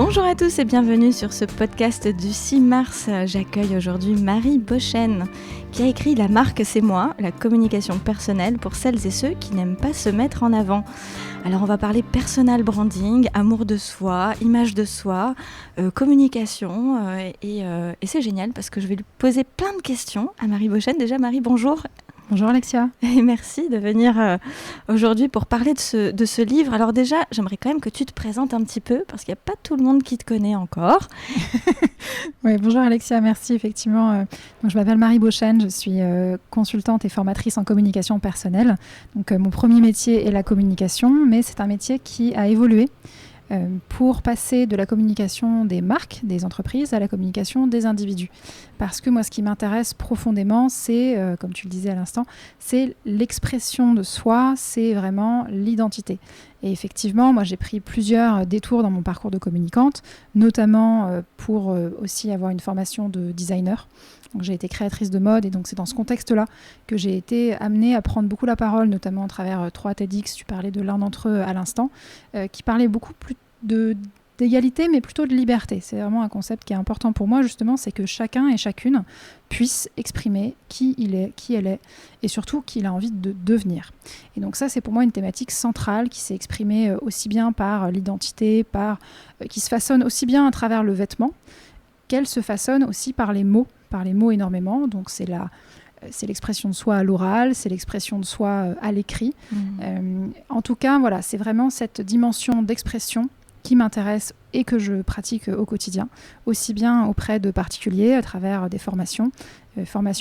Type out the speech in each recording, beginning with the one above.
Bonjour à tous et bienvenue sur ce podcast du 6 mars. J'accueille aujourd'hui Marie Beauchesne qui a écrit La marque c'est moi, la communication personnelle pour celles et ceux qui n'aiment pas se mettre en avant. Alors on va parler personal branding, amour de soi, image de soi, communication et c'est génial parce que je vais lui poser plein de questions à Marie Beauchesne. Déjà Marie, bonjour. Bonjour Alexia. Et merci de venir aujourd'hui pour parler de ce livre. Alors déjà, j'aimerais quand même que tu te présentes un petit peu parce qu'il n'y a pas tout le monde qui te connaît encore. Oui, bonjour Alexia, merci. Effectivement, donc je m'appelle Marie Beauchesne, je suis consultante et formatrice en communication personnelle. Donc mon premier métier est la communication, mais c'est un métier qui a évolué pour passer de la communication des marques, des entreprises, à la communication des individus. Parce que moi, ce qui m'intéresse profondément, c'est, comme tu le disais à l'instant, c'est l'expression de soi, c'est vraiment l'identité. Et effectivement, moi, j'ai pris plusieurs détours dans mon parcours de communicante, notamment pour aussi avoir une formation de designer. Donc, j'ai été créatrice de mode et donc c'est dans ce contexte-là que j'ai été amenée à prendre beaucoup la parole, notamment à travers 3 TEDx, tu parlais de l'un d'entre eux à l'instant, qui parlait beaucoup plus d'égalité, mais plutôt de liberté. C'est vraiment un concept qui est important pour moi, justement, c'est que chacun et chacune puisse exprimer qui il est, qui elle est, et surtout qui il a envie de devenir. Et donc ça, c'est pour moi une thématique centrale qui s'est exprimée aussi bien par l'identité, qui se façonne aussi bien à travers le vêtement, qu'elle se façonne aussi par les mots énormément. Donc c'est l'expression de soi à l'oral, c'est l'expression de soi à l'écrit. En tout cas, voilà, c'est vraiment cette dimension d'expression qui m'intéresse et que je pratique au quotidien, aussi bien auprès de particuliers à travers des formations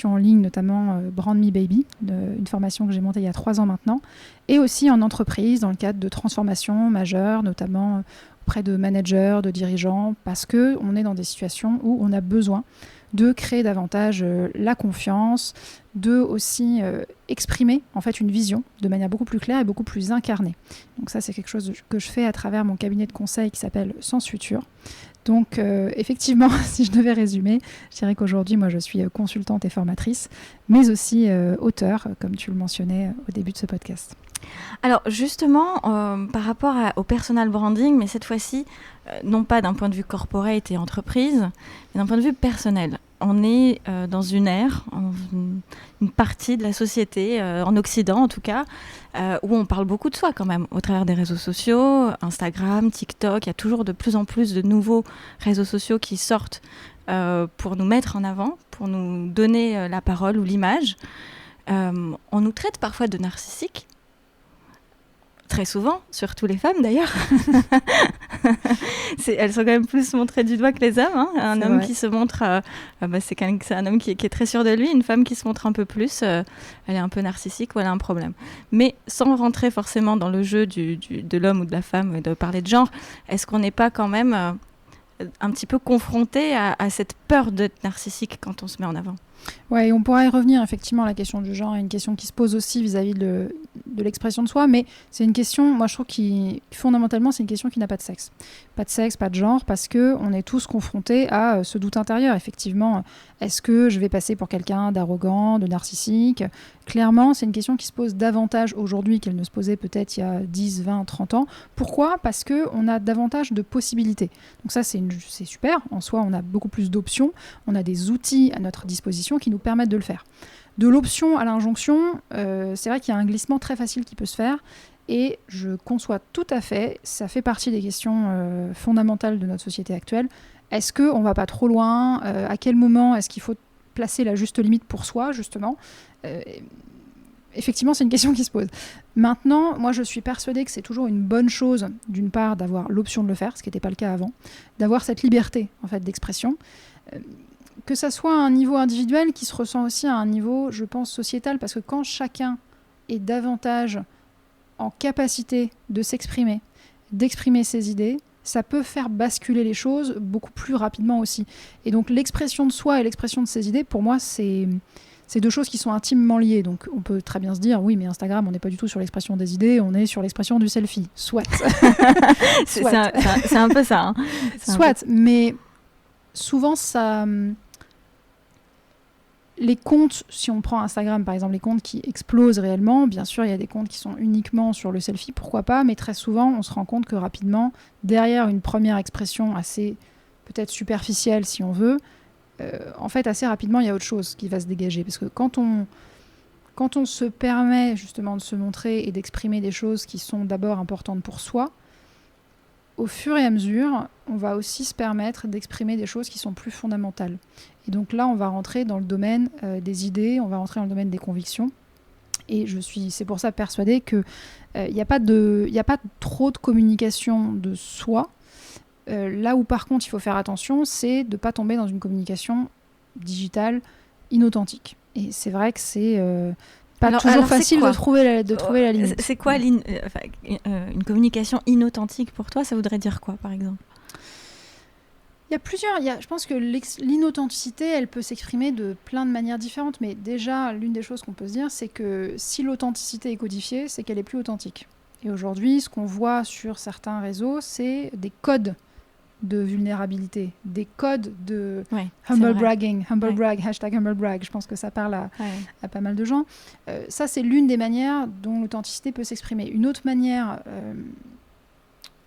en ligne, notamment Brand Me Baby, une formation que j'ai montée il y a 3 ans maintenant, et aussi en entreprise dans le cadre de transformations majeures, notamment auprès de managers, de dirigeants, parce qu'on est dans des situations où on a besoin de créer davantage la confiance, de aussi exprimer en fait une vision de manière beaucoup plus claire et beaucoup plus incarnée. Donc ça, c'est quelque chose que je fais à travers mon cabinet de conseil qui s'appelle Sens Futur. Donc effectivement, si je devais résumer, je dirais qu'aujourd'hui, moi, je suis consultante et formatrice, mais aussi auteure, comme tu le mentionnais au début de ce podcast. Alors justement, par rapport au personal branding, mais cette fois-ci, non pas d'un point de vue corporate et entreprise, mais d'un point de vue personnel. On est dans une ère, une partie de la société, en Occident en tout cas, où on parle beaucoup de soi quand même, au travers des réseaux sociaux, Instagram, TikTok, il y a toujours de plus en plus de nouveaux réseaux sociaux qui sortent pour nous mettre en avant, pour nous donner la parole ou l'image. On nous traite parfois de narcissiques, très souvent, surtout les femmes d'ailleurs. Elles sont quand même plus montrées du doigt que les hommes. Hein. Un homme qui se montre, c'est un homme qui est très sûr de lui. Une femme qui se montre un peu plus, elle est un peu narcissique ou elle a un problème. Mais sans rentrer forcément dans le jeu de l'homme ou de la femme et de parler de genre, est-ce qu'on n'est pas quand même un petit peu confronté à cette peur d'être narcissique quand on se met en avant ? Oui, on pourra y revenir, effectivement, la question du genre est une question qui se pose aussi vis-à-vis de l'expression de soi, mais c'est une question, moi je trouve fondamentalement, c'est une question qui n'a pas de sexe. Pas de sexe, pas de genre, parce qu'on est tous confrontés à ce doute intérieur. Effectivement, est-ce que je vais passer pour quelqu'un d'arrogant, de narcissique ? Clairement, c'est une question qui se pose davantage aujourd'hui qu'elle ne se posait peut-être il y a 10, 20, 30 ans. Pourquoi ? Parce qu'on a davantage de possibilités. Donc ça, c'est super. En soi, on a beaucoup plus d'options. On a des outils à notre disposition qui nous permettent de le faire. De l'option à l'injonction, c'est vrai qu'il y a un glissement très facile qui peut se faire et je conçois tout à fait, ça fait partie des questions fondamentales de notre société actuelle. Est-ce qu'on ne va pas trop loin ? À quel moment est-ce qu'il faut placer la juste limite pour soi, justement ? Effectivement, c'est une question qui se pose. Maintenant, moi, je suis persuadée que c'est toujours une bonne chose, d'une part, d'avoir l'option de le faire, ce qui n'était pas le cas avant, d'avoir cette liberté, en fait, d'expression. Que ça soit à un niveau individuel qui se ressent aussi à un niveau, je pense, sociétal, parce que quand chacun est davantage en capacité de s'exprimer, d'exprimer ses idées, ça peut faire basculer les choses beaucoup plus rapidement aussi. Et donc l'expression de soi et l'expression de ses idées, pour moi, c'est 2 choses qui sont intimement liées. Donc on peut très bien se dire, oui, mais Instagram, on n'est pas du tout sur l'expression des idées, on est sur l'expression du selfie. Soit. C'est un peu ça. Hein. Soit, mais souvent ça... les comptes, si on prend Instagram par exemple, les comptes qui explosent réellement, bien sûr il y a des comptes qui sont uniquement sur le selfie, pourquoi pas, mais très souvent on se rend compte que rapidement, derrière une première expression assez peut-être superficielle si on veut, en fait assez rapidement il y a autre chose qui va se dégager. Parce que quand on se permet justement de se montrer et d'exprimer des choses qui sont d'abord importantes pour soi, au fur et à mesure, on va aussi se permettre d'exprimer des choses qui sont plus fondamentales. Et donc là, on va rentrer dans le domaine des idées, on va rentrer dans le domaine des convictions. Et c'est pour ça persuadée qu'il n'y a pas trop de communication de soi. Là où par contre, il faut faire attention, c'est de ne pas tomber dans une communication digitale inauthentique. Et c'est vrai que c'est pas toujours facile de trouver la limite. C'est quoi une communication inauthentique pour toi? Ça voudrait dire quoi, par exemple? Je pense que l'inauthenticité, elle peut s'exprimer de plein de manières différentes. Mais déjà, l'une des choses qu'on peut se dire, c'est que si l'authenticité est codifiée, c'est qu'elle est plus authentique. Et aujourd'hui, ce qu'on voit sur certains réseaux, c'est des codes de vulnérabilité, des codes de humble bragging, hashtag humble brag. Je pense que ça parle à pas mal de gens. Ça, c'est l'une des manières dont l'authenticité peut s'exprimer. Une autre manière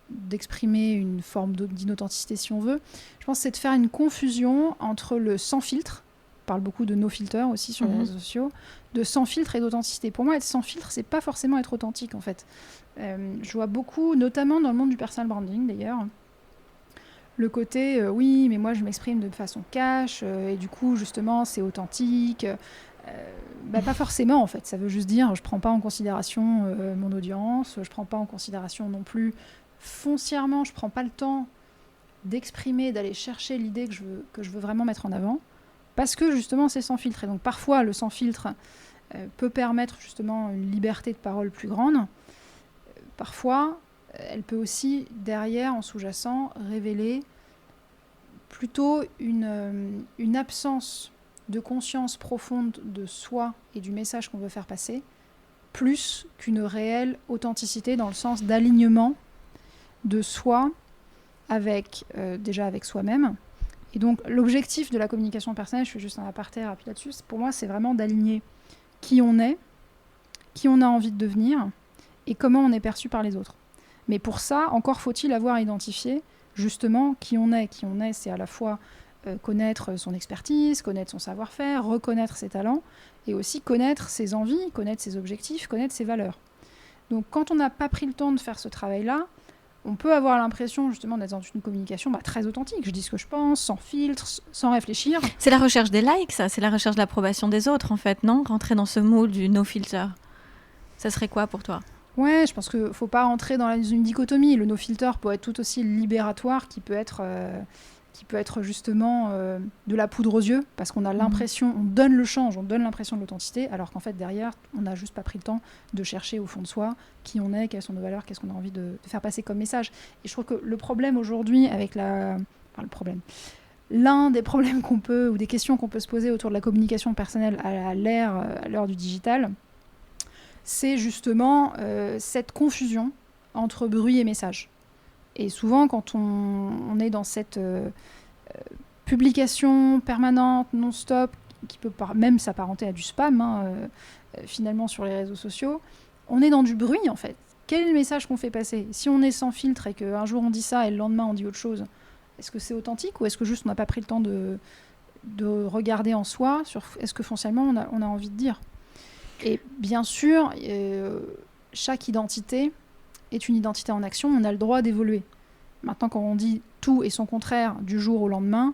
d'exprimer une forme d'inauthenticité, si on veut, je pense, c'est de faire une confusion entre le sans filtre. On parle beaucoup de no filter aussi sur les réseaux sociaux, de sans filtre et d'authenticité. Pour moi, être sans filtre, c'est pas forcément être authentique, en fait. Je vois beaucoup, notamment dans le monde du personal branding, d'ailleurs, le côté oui, mais moi je m'exprime de façon cash et du coup justement c'est authentique. Pas forcément en fait, ça veut juste dire je prends pas en considération mon audience, je prends pas en considération non plus foncièrement, je prends pas le temps d'exprimer, d'aller chercher l'idée que je veux vraiment mettre en avant, parce que justement c'est sans filtre. Et donc parfois le sans filtre peut permettre justement une liberté de parole plus grande. Parfois elle peut aussi, derrière, en sous-jacent, révéler plutôt une absence de conscience profonde de soi et du message qu'on veut faire passer, plus qu'une réelle authenticité dans le sens d'alignement de soi déjà avec soi-même. Et donc, l'objectif de la communication personnelle, je fais juste un aparté rapide là-dessus, pour moi, c'est vraiment d'aligner qui on est, qui on a envie de devenir et comment on est perçu par les autres. Mais pour ça, encore faut-il avoir identifié justement qui on est. Qui on est, c'est à la fois connaître son expertise, connaître son savoir-faire, reconnaître ses talents, et aussi connaître ses envies, connaître ses objectifs, connaître ses valeurs. Donc quand on n'a pas pris le temps de faire ce travail-là, on peut avoir l'impression justement d'être dans une communication très authentique. Je dis ce que je pense, sans filtre, sans réfléchir. C'est la recherche des likes, ça. C'est la recherche de l'approbation des autres, en fait, non? Rentrer dans ce moule du no filter. Ça serait quoi pour toi? Ouais, je pense qu'il ne faut pas rentrer dans une dichotomie. Le no-filter peut être tout aussi libératoire qui peut être justement de la poudre aux yeux, parce qu'on a l'impression, on donne le change, on donne l'impression de l'authenticité, alors qu'en fait, derrière, on n'a juste pas pris le temps de chercher au fond de soi qui on est, quelles sont nos valeurs, qu'est-ce qu'on a envie de faire passer comme message. Et je trouve que le problème aujourd'hui avec l'un des problèmes ou des questions qu'on peut se poser autour de la communication personnelle à l'heure du digital, c'est justement cette confusion entre bruit et message. Et souvent, quand on est dans cette publication permanente, non-stop, qui peut même s'apparenter à du spam, finalement, sur les réseaux sociaux, on est dans du bruit, en fait. Quel est le message qu'on fait passer? Si on est sans filtre et qu'un jour on dit ça et le lendemain on dit autre chose, est-ce que c'est authentique ou est-ce que juste on n'a pas pris le temps de regarder en soi sur est-ce que foncièrement on a envie de dire? Et bien sûr, chaque identité est une identité en action, on a le droit d'évoluer. Maintenant, quand on dit tout et son contraire du jour au lendemain,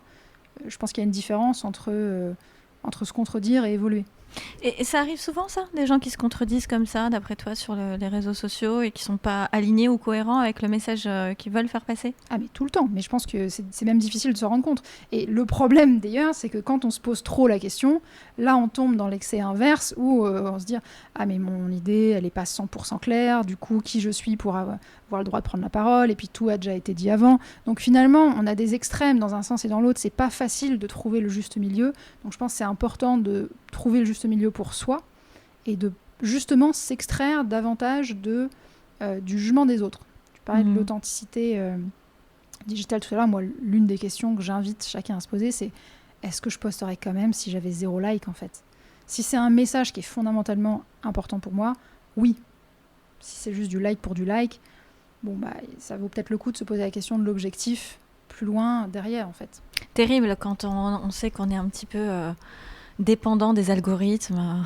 je pense qu'il y a une différence entre se contredire et évoluer. Et ça arrive souvent, ça? Des gens qui se contredisent comme ça, d'après toi, sur les réseaux sociaux et qui ne sont pas alignés ou cohérents avec le message qu'ils veulent faire passer? Ah, mais tout le temps. Mais je pense que c'est même difficile de se rendre compte. Et le problème, d'ailleurs, c'est que quand on se pose trop la question, là, on tombe dans l'excès inverse où on se dit « Ah, mais mon idée, elle n'est pas 100% claire. Du coup, qui je suis pour avoir le droit de prendre la parole? Et puis, tout a déjà été dit avant. » Donc, finalement, on a des extrêmes dans un sens et dans l'autre. C'est pas facile de trouver le juste milieu. Donc, je pense que c'est important de trouver le juste milieu pour soi et de justement s'extraire davantage du jugement des autres. Tu parlais de l'authenticité digitale tout à l'heure. Moi, l'une des questions que j'invite chacun à se poser, c'est est-ce que je posterais quand même si j'avais 0 like en fait? Si c'est un message qui est fondamentalement important pour moi, oui. Si c'est juste du like pour du like, ça vaut peut-être le coup de se poser la question de l'objectif plus loin derrière en fait. Terrible quand on sait qu'on est un petit peu dépendant des algorithmes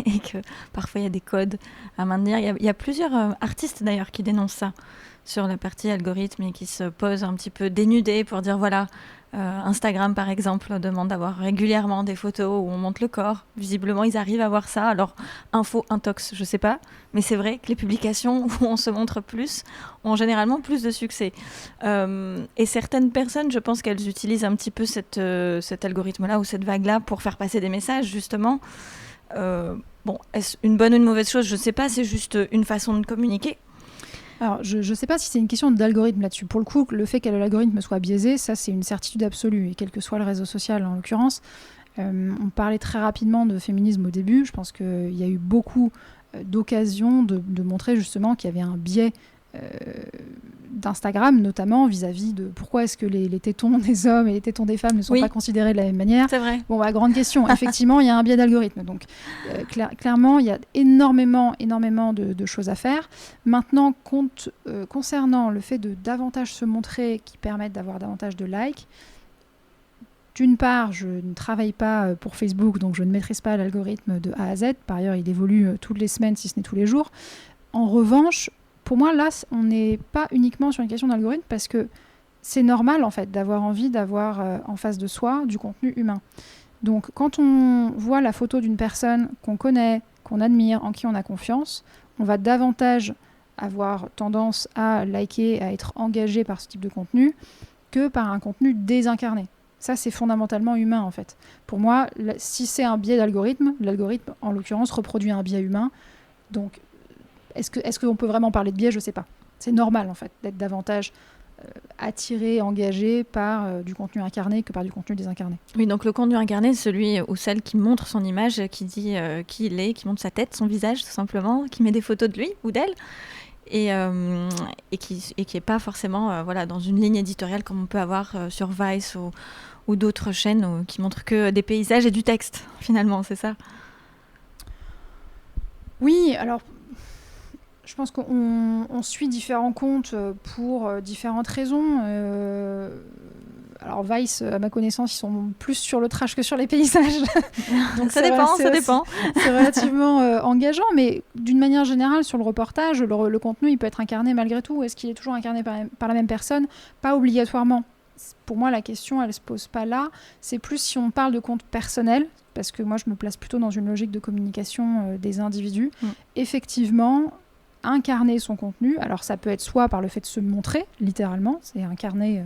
et que parfois il y a des codes à maintenir. Il y a plusieurs artistes d'ailleurs qui dénoncent ça sur la partie algorithme et qui se posent un petit peu dénudés pour dire voilà, Instagram par exemple demande d'avoir régulièrement des photos où on montre le corps. Visiblement ils arrivent à voir ça. Alors info, intox, je sais pas, mais c'est vrai que les publications où on se montre plus ont généralement plus de succès. Et certaines personnes, je pense qu'elles utilisent un petit peu cet algorithme-là ou cette vague-là pour faire passer des messages justement. Est-ce une bonne ou une mauvaise chose? Je sais pas, c'est juste une façon de communiquer. Alors, je ne sais pas si c'est une question d'algorithme là-dessus. Pour le coup, le fait que l'algorithme soit biaisé, ça c'est une certitude absolue, et quel que soit le réseau social en l'occurrence. On parlait très rapidement de féminisme au début. Je pense qu'il y a eu beaucoup d'occasions de montrer justement qu'il y avait un biais d'Instagram, notamment vis-à-vis de pourquoi est-ce que les tétons des hommes et les tétons des femmes ne sont pas considérés de la même manière. C'est vrai. Grande question. Effectivement, il y a un biais d'algorithme. Donc, clairement, il y a énormément de choses à faire. Maintenant, concernant le fait de davantage se montrer, qui permettent d'avoir davantage de likes, d'une part, je ne travaille pas pour Facebook, donc je ne maîtrise pas l'algorithme de A à Z. Par ailleurs, il évolue toutes les semaines, si ce n'est tous les jours. En revanche, pour moi, là, on n'est pas uniquement sur une question d'algorithme parce que c'est normal, en fait, d'avoir envie d'avoir en face de soi du contenu humain. Donc, quand on voit la photo d'une personne qu'on connaît, qu'on admire, en qui on a confiance, on va davantage avoir tendance à liker, à être engagé par ce type de contenu que par un contenu désincarné. Ça, c'est fondamentalement humain, en fait. Pour moi, si c'est un biais d'algorithme, l'algorithme, en l'occurrence, reproduit un biais humain. Donc, est-ce qu'on peut vraiment parler de biais? Je ne sais pas. C'est normal, en fait, d'être davantage attiré, engagé par du contenu incarné que par du contenu désincarné. Oui, donc le contenu incarné, celui ou celle qui montre son image, qui dit qui il est, qui montre sa tête, son visage, tout simplement, qui met des photos de lui ou d'elle, et qui n'est pas forcément dans une ligne éditoriale comme on peut avoir sur Vice ou d'autres chaînes qui montrent que des paysages et du texte, finalement, c'est ça? Oui, alors... Je pense qu'on suit différents comptes pour différentes raisons. Alors Vice, à ma connaissance, ils sont plus sur le trash que sur les paysages. Donc ça dépend. C'est relativement engageant, mais d'une manière générale, sur le reportage, le contenu, il peut être incarné malgré tout. Est-ce qu'il est toujours incarné par la même personne? Pas obligatoirement. Pour moi, la question, elle ne se pose pas là. C'est plus si on parle de compte personnel, parce que moi, je me place plutôt dans une logique de communication des individus. Effectivement, incarner son contenu, alors ça peut être soit par le fait de se montrer, littéralement, c'est incarner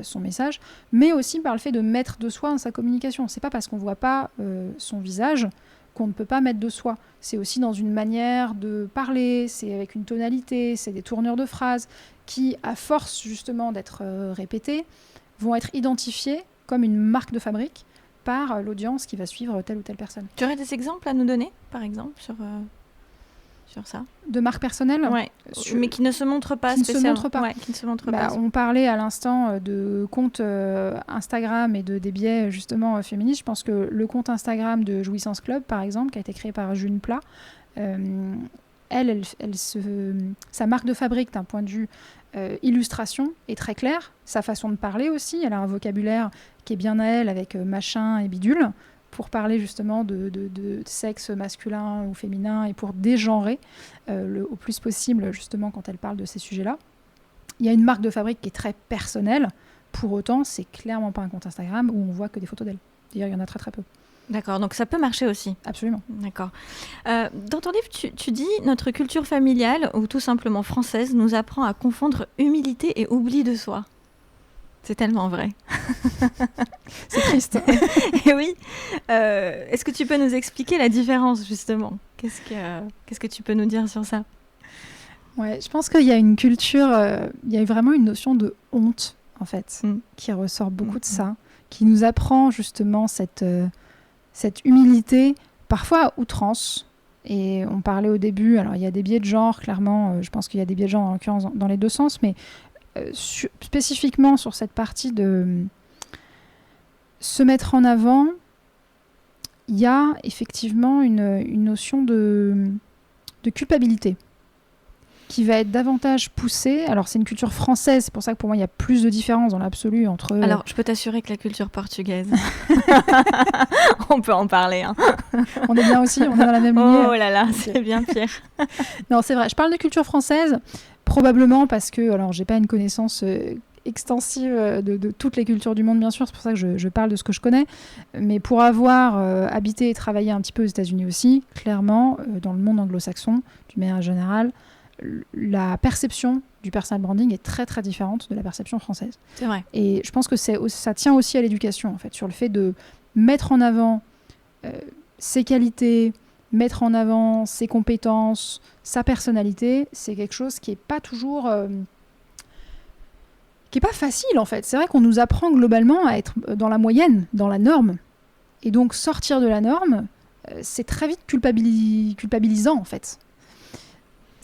son message, mais aussi par le fait de mettre de soi dans sa communication. C'est pas parce qu'on voit pas son visage qu'on ne peut pas mettre de soi. C'est aussi dans une manière de parler, c'est avec une tonalité, c'est des tournures de phrases qui, à force justement d'être répétées, vont être identifiées comme une marque de fabrique par l'audience qui va suivre telle ou telle personne. Tu aurais des exemples à nous donner, par exemple, sur ça? De marques personnelles? Ouais, mais qui ne se montrent pas spécialement. Qui ne se montrent pas. On parlait à l'instant de comptes Instagram et des biais justement féministes. Je pense que le compte Instagram de Jouissance Club, par exemple, qui a été créé par June Plat, sa marque de fabrique d'un point de vue illustration est très claire. Sa façon de parler aussi, elle a un vocabulaire qui est bien à elle avec machin et bidule, pour parler justement de sexe masculin ou féminin et pour dégenrer au plus possible justement quand elle parle de ces sujets-là. Il y a une marque de fabrique qui est très personnelle. Pour autant, c'est clairement pas un compte Instagram où on voit que des photos d'elle. D'ailleurs, il y en a très très peu. D'accord, donc ça peut marcher aussi. Absolument. D'accord. Dans ton livre, tu dis « Notre culture familiale, ou tout simplement française, nous apprend à confondre humilité et oubli de soi ». C'est tellement vrai. C'est triste. Et oui. Est-ce que tu peux nous expliquer la différence, justement? Qu'est-ce que tu peux nous dire sur ça? Ouais, je pense qu'il y a une culture, il y a vraiment une notion de honte, en fait, qui ressort beaucoup de ça, qui nous apprend justement cette humilité, parfois à outrance. Et on parlait au début, alors il y a des biais de genre, clairement, je pense qu'il y a des biais de genre, en l'occurrence, dans les deux sens, mais spécifiquement sur cette partie de se mettre en avant, il y a effectivement une notion de culpabilité qui va être davantage poussée. Alors, c'est une culture française, c'est pour ça que pour moi, il y a plus de différence dans l'absolu entre... Alors, je peux t'assurer que la culture portugaise, on peut en parler. Hein. On est bien aussi, on est dans la même lignée. Oh là là, c'est bien pire. Non, c'est vrai, je parle de culture française, probablement parce que, alors, j'ai pas une connaissance extensive de toutes les cultures du monde, bien sûr, c'est pour ça que je parle de ce que je connais, mais pour avoir habité et travaillé un petit peu aux États-Unis aussi, clairement, dans le monde anglo-saxon, d'une manière générale, la perception du personal branding est très très différente de la perception française. C'est vrai. Et je pense que ça tient aussi à l'éducation, en fait, sur le fait de mettre en avant ses qualités, mettre en avant ses compétences, sa personnalité. C'est quelque chose qui n'est pas toujours... qui n'est pas facile, en fait. C'est vrai qu'on nous apprend globalement à être dans la moyenne, dans la norme. Et donc, sortir de la norme, c'est très vite culpabilisant, en fait.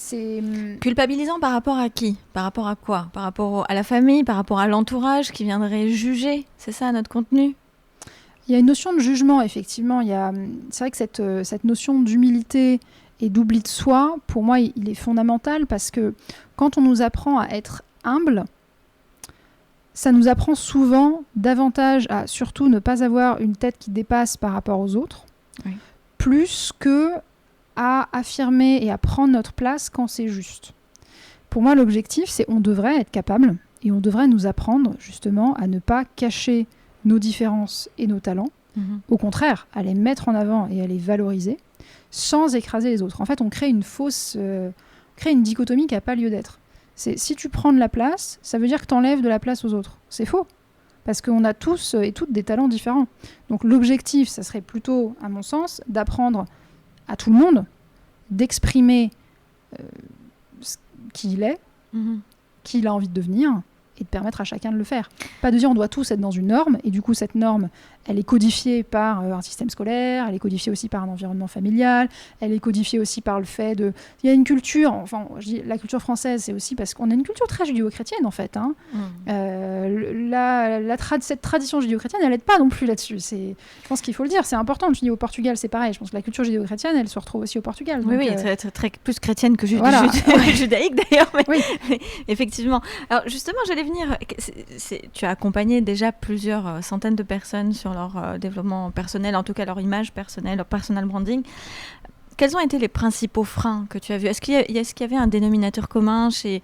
C'est... Culpabilisant par rapport à qui ? Par rapport à quoi ? Par rapport à la famille ? Par rapport à l'entourage qui viendrait juger ? C'est ça notre contenu ? Il y a une notion de jugement, effectivement. C'est vrai que cette notion d'humilité et d'oubli de soi, pour moi, il est fondamental parce que quand on nous apprend à être humble, ça nous apprend souvent davantage à surtout ne pas avoir une tête qui dépasse par rapport aux autres, oui. Plus que à affirmer et à prendre notre place quand c'est juste. Pour moi, l'objectif, c'est on devrait être capable et on devrait nous apprendre justement à ne pas cacher nos différences et nos talents, au contraire, à les mettre en avant et à les valoriser sans écraser les autres. En fait, on crée une dichotomie qui n'a pas lieu d'être. Si tu prends de la place, ça veut dire que tu enlèves de la place aux autres. C'est faux, parce qu'on a tous et toutes des talents différents. Donc l'objectif, ça serait plutôt, à mon sens, d'apprendre à tout le monde d'exprimer qui il est, qui il a envie de devenir, et de permettre à chacun de le faire. Pas de dire on doit tous être dans une norme, et du coup cette norme, elle est codifiée par un système scolaire, elle est codifiée aussi par un environnement familial, elle est codifiée aussi par le fait de... Il y a une culture, enfin je dis la culture française, c'est aussi parce qu'on a une culture très judéo-chrétienne en fait. Hein. Cette tradition judéo-chrétienne, elle n'aide pas non plus là-dessus. Je pense qu'il faut le dire, c'est important. Je dis au Portugal, c'est pareil. Je pense que la culture judéo-chrétienne, elle se retrouve aussi au Portugal. Oui, donc, très plus chrétienne que judaïque d'ailleurs. Mais, mais effectivement. Alors justement, j'allais venir. Tu as accompagné déjà plusieurs centaines de personnes sur leur développement personnel, en tout cas leur image personnelle, leur personal branding. Quels ont été les principaux freins que tu as vus ? Est-ce qu'il y avait un dénominateur commun chez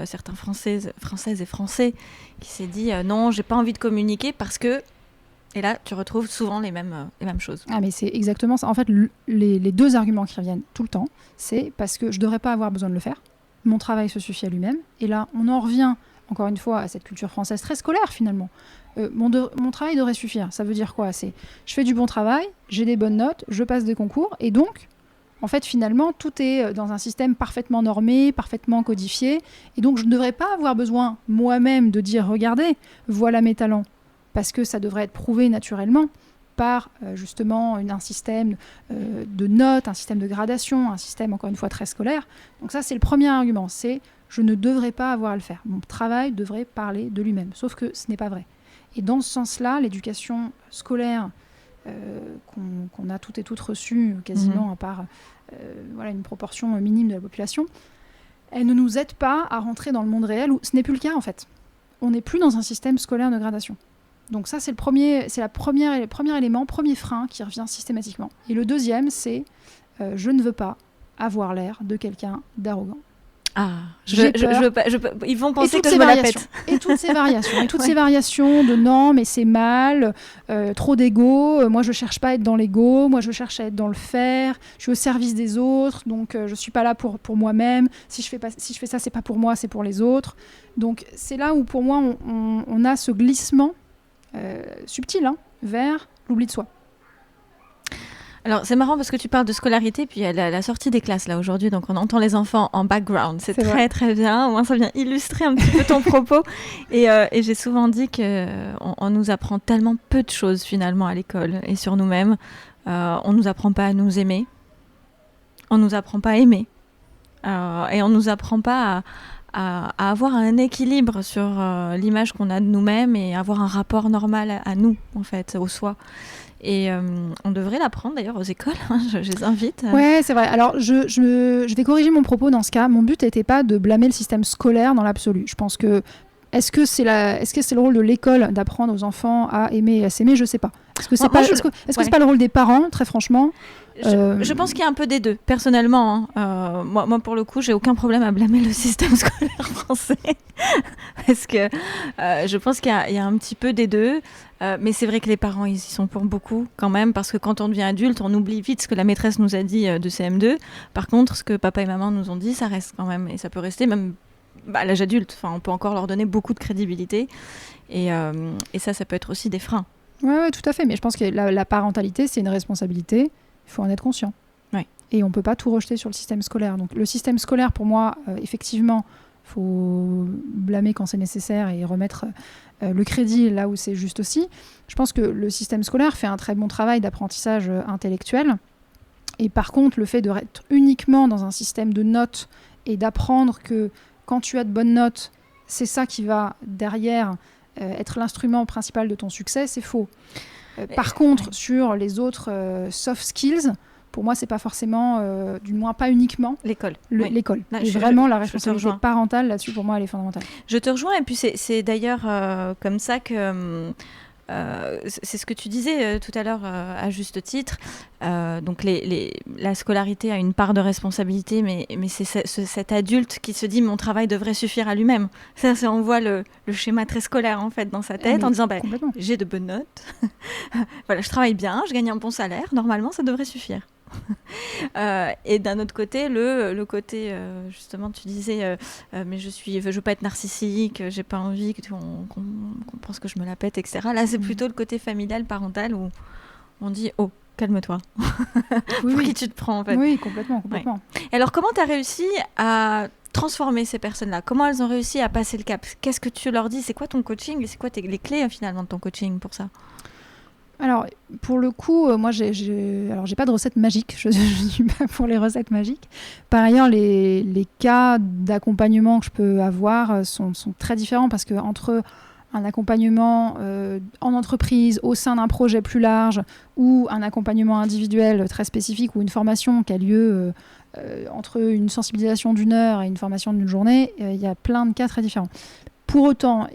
certains Françaises et Français qui s'est dit non, j'ai pas envie de communiquer parce que... Et là, tu retrouves souvent les mêmes choses. Ah, mais c'est exactement ça. En fait, les deux arguments qui reviennent tout le temps, c'est parce que je ne devrais pas avoir besoin de le faire. Mon travail se suffit à lui-même. Et là, on en revient, encore une fois, à cette culture française très scolaire, finalement. Mon travail devrait suffire. Ça veut dire quoi ? C'est je fais du bon travail, j'ai des bonnes notes, je passe des concours, et donc, en fait, finalement, tout est dans un système parfaitement normé, parfaitement codifié, et donc je ne devrais pas avoir besoin, moi-même, de dire « Regardez, voilà mes talents ». Parce que ça devrait être prouvé naturellement par justement un système de notes, un système de gradation, un système encore une fois très scolaire. Donc ça c'est le premier argument, c'est je ne devrais pas avoir à le faire. Mon travail devrait parler de lui-même, sauf que ce n'est pas vrai. Et dans ce sens-là, l'éducation scolaire qu'on a toutes et toutes reçue quasiment à part une proportion minime de la population, elle ne nous aide pas à rentrer dans le monde réel où ce n'est plus le cas en fait. On n'est plus dans un système scolaire de gradation. Donc ça, c'est le premier élément, premier frein qui revient systématiquement. Et le deuxième, c'est je ne veux pas avoir l'air de quelqu'un d'arrogant. Ah, ils vont penser que je me la pète. Et toutes ces variations, ces variations de non, mais c'est mal, trop d'ego, moi je cherche pas à être dans l'ego, moi je cherche à être dans le faire, je suis au service des autres, donc je suis pas là pour moi-même, si je fais ça, c'est pas pour moi, c'est pour les autres. Donc c'est là où pour moi on a ce glissement subtil vers l'oubli de soi. Alors c'est marrant parce que tu parles de scolarité, puis il y a la sortie des classes là aujourd'hui, donc on entend les enfants en background, c'est très vrai. Très bien, au moins ça vient illustrer un petit peu ton propos, et j'ai souvent dit qu'on nous apprend tellement peu de choses finalement à l'école et sur nous-mêmes. On nous apprend pas à nous aimer, on nous apprend pas à aimer, et on nous apprend pas à avoir un équilibre sur l'image qu'on a de nous-mêmes et avoir un rapport normal à nous, en fait, au soi. Et on devrait l'apprendre d'ailleurs aux écoles, je les invite. Ouais, c'est vrai. Alors, je vais corriger mon propos dans ce cas. Mon but n'était pas de blâmer le système scolaire dans l'absolu. Je pense que est-ce que c'est le rôle de l'école d'apprendre aux enfants à aimer et à s'aimer? Je sais pas. Est-ce que c'est c'est pas le rôle des parents, très franchement? Je pense qu'il y a un peu des deux, personnellement. Moi, pour le coup, j'ai aucun problème à blâmer le système scolaire français. Parce que je pense qu'il y a un petit peu des deux. Mais c'est vrai que les parents, ils y sont pour beaucoup quand même. Parce que quand on devient adulte, on oublie vite ce que la maîtresse nous a dit de CM2. Par contre, ce que papa et maman nous ont dit, ça reste quand même. Et ça peut rester même à l'âge adulte. Enfin, on peut encore leur donner beaucoup de crédibilité. Et ça peut être aussi des freins. Ouais, tout à fait. Mais je pense que la parentalité, c'est une responsabilité. Il faut en être conscient. Ouais. Et on ne peut pas tout rejeter sur le système scolaire. Donc le système scolaire, pour moi, effectivement, il faut blâmer quand c'est nécessaire et remettre le crédit là où c'est juste aussi. Je pense que le système scolaire fait un très bon travail d'apprentissage intellectuel. Et par contre, le fait d'être uniquement dans un système de notes et d'apprendre que quand tu as de bonnes notes, c'est ça qui va derrière être l'instrument principal de ton succès, c'est faux. Par contre, sur les autres soft skills, pour moi, c'est pas forcément, du moins pas uniquement l'école. L'école. Et vraiment, la responsabilité parentale là-dessus, pour moi, elle est fondamentale. Je te rejoins, et puis c'est d'ailleurs comme ça que c'est ce que tu disais tout à l'heure à juste titre. Donc la scolarité a une part de responsabilité, mais c'est cet adulte qui se dit mon travail devrait suffire à lui-même. Ça, on voit le schéma très scolaire en fait dans sa tête, en disant j'ai de bonnes notes, voilà, je travaille bien, je gagne un bon salaire, normalement ça devrait suffire. Et d'un autre côté, le côté justement, tu disais mais je veux pas être narcissique, j'ai pas envie qu'on pense que je me la pète, etc. Là, c'est plutôt le côté familial, parental, où on dit oh, calme-toi. Pour qui tu te prends en fait. Oui, complètement. Ouais. Et alors, comment tu as réussi à transformer ces personnes-là? Comment elles ont réussi à passer le cap? Qu'est-ce que tu leur dis? C'est quoi ton coaching? Et c'est quoi les clés finalement de ton coaching pour ça? Alors, pour le coup, moi, j'ai pas de recette magique. Je suis pas pour les recettes magiques. Par ailleurs, les cas d'accompagnement que je peux avoir sont très différents, parce que entre un accompagnement en entreprise, au sein d'un projet plus large, ou un accompagnement individuel très spécifique, ou une formation qui a lieu entre une sensibilisation d'1 heure et une formation d'une journée, il y a plein de cas très différents. Pour autant,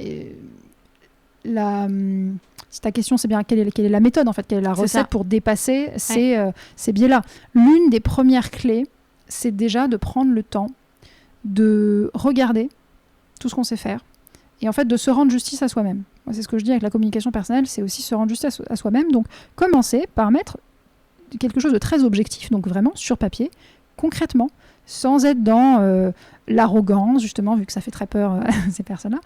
si ta question c'est bien quelle est la méthode en fait, quelle est la recette pour dépasser ces biais-là. L'une des premières clés, c'est déjà de prendre le temps de regarder tout ce qu'on sait faire et en fait de se rendre justice à soi-même. Moi, c'est ce que je dis avec la communication personnelle, c'est aussi se rendre justice à soi-même. Donc commencer par mettre quelque chose de très objectif, donc vraiment sur papier, concrètement, sans être dans l'arrogance, justement, vu que ça fait très peur à ces personnes-là.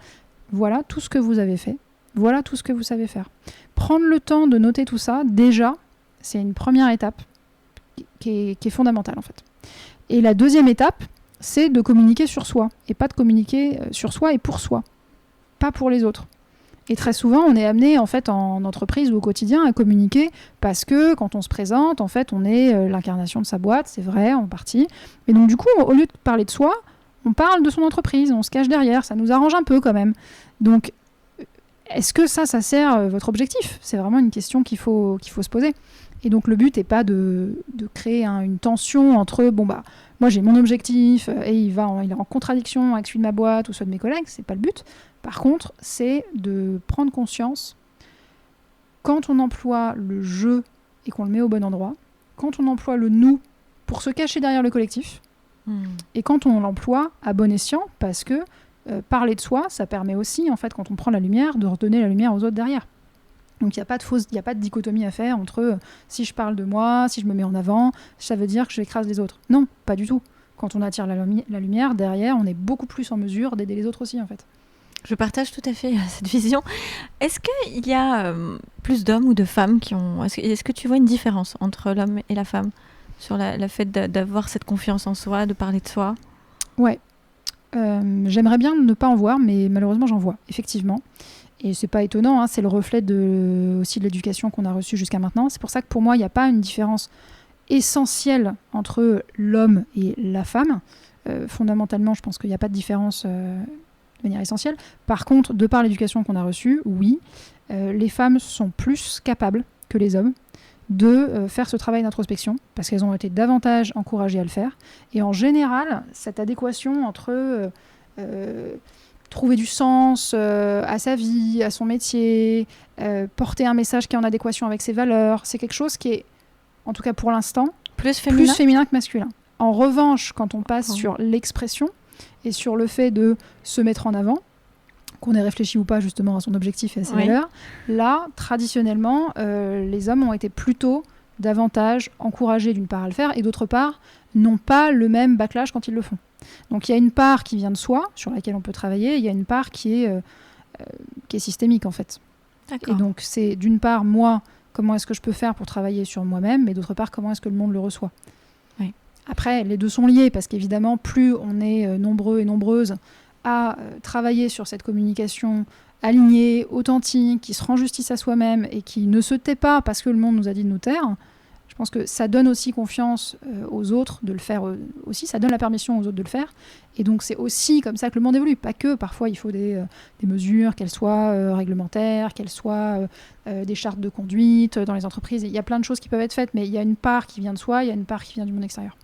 Voilà tout ce que vous avez fait. Voilà tout ce que vous savez faire. Prendre le temps de noter tout ça, déjà, c'est une première étape qui est fondamentale, en fait. Et la deuxième étape, c'est de communiquer sur soi, et pas de communiquer sur soi et pour soi, pas pour les autres. Et très souvent, on est amené, en fait, en entreprise ou au quotidien, à communiquer parce que quand on se présente, en fait, on est l'incarnation de sa boîte, c'est vrai, en partie. Et donc, du coup, au lieu de parler de soi, on parle de son entreprise, on se cache derrière, ça nous arrange un peu quand même. Donc, est-ce que ça sert votre objectif? C'est vraiment une question qu'il faut se poser. Et donc le but n'est pas de créer une tension entre moi j'ai mon objectif et il est en contradiction avec celui de ma boîte ou celui de mes collègues, c'est pas le but. Par contre, c'est de prendre conscience quand on emploie le je et qu'on le met au bon endroit, quand on emploie le nous pour se cacher derrière le collectif, et quand on l'emploie à bon escient, parce que parler de soi, ça permet aussi, en fait, quand on prend la lumière, de redonner la lumière aux autres derrière. Donc il n'y a pas de dichotomie à faire entre si je parle de moi, si je me mets en avant, ça veut dire que je écrase les autres. Non, pas du tout. Quand on attire la lumière, derrière, on est beaucoup plus en mesure d'aider les autres aussi, en fait. Je partage tout à fait cette vision. Est-ce qu'il y a plus d'hommes ou de femmes qui ont... Est-ce que tu vois une différence entre l'homme et la femme sur le fait d'avoir cette confiance en soi, de parler de soi? Ouais. J'aimerais bien ne pas en voir, mais malheureusement j'en vois, effectivement. Et c'est pas étonnant, c'est le reflet aussi de l'éducation qu'on a reçue jusqu'à maintenant. C'est pour ça que pour moi, il n'y a pas une différence essentielle entre l'homme et la femme. Fondamentalement, je pense qu'il n'y a pas de différence de manière essentielle. Par contre, de par l'éducation qu'on a reçue, oui, les femmes sont plus capables que les hommes de faire ce travail d'introspection, parce qu'elles ont été davantage encouragées à le faire. Et en général, cette adéquation entre trouver du sens à sa vie, à son métier, porter un message qui est en adéquation avec ses valeurs, c'est quelque chose qui est, en tout cas pour l'instant, plus féminin que masculin. En revanche, quand on passe sur l'expression et sur le fait de se mettre en avant, qu'on ait réfléchi ou pas justement à son objectif et à ses valeurs, là, traditionnellement, les hommes ont été plutôt davantage encouragés d'une part à le faire et d'autre part, n'ont pas le même backlash quand ils le font. Donc il y a une part qui vient de soi, sur laquelle on peut travailler, il y a une part qui est systémique en fait. D'accord. Et donc c'est d'une part, moi, comment est-ce que je peux faire pour travailler sur moi-même, mais d'autre part, comment est-ce que le monde le reçoit. Oui. Après, les deux sont liés, parce qu'évidemment, plus on est nombreux et nombreuses à travailler sur cette communication alignée, authentique, qui se rend justice à soi-même et qui ne se tait pas parce que le monde nous a dit de nous taire, je pense que ça donne aussi confiance aux autres de le faire aussi, ça donne la permission aux autres de le faire. Et donc c'est aussi comme ça que le monde évolue. Pas que, parfois il faut des mesures, qu'elles soient réglementaires, qu'elles soient des chartes de conduite dans les entreprises. Il y a plein de choses qui peuvent être faites, mais il y a une part qui vient de soi, il y a une part qui vient du monde extérieur.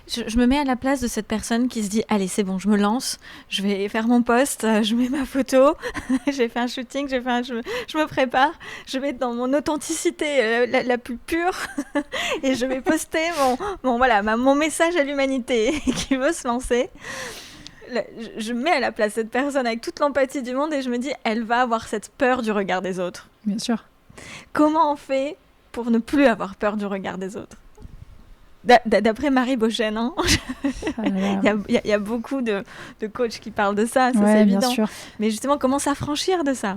Je me mets à la place de cette personne qui se dit « Allez, c'est bon, je me lance, je vais faire mon post, je mets ma photo, j'ai fait un shooting, je me prépare, je vais être dans mon authenticité la plus pure et je vais poster mon message à l'humanité qui veut se lancer. » Je me mets à la place de cette personne avec toute l'empathie du monde et je me dis « Elle va avoir cette peur du regard des autres. » Bien sûr. Comment on fait pour ne plus avoir peur du regard des autres ? D'après Marie Beauchesne, hein. Il y a beaucoup de coachs qui parlent de ça, c'est évident. Bien sûr. Mais justement, comment s'affranchir de ça ?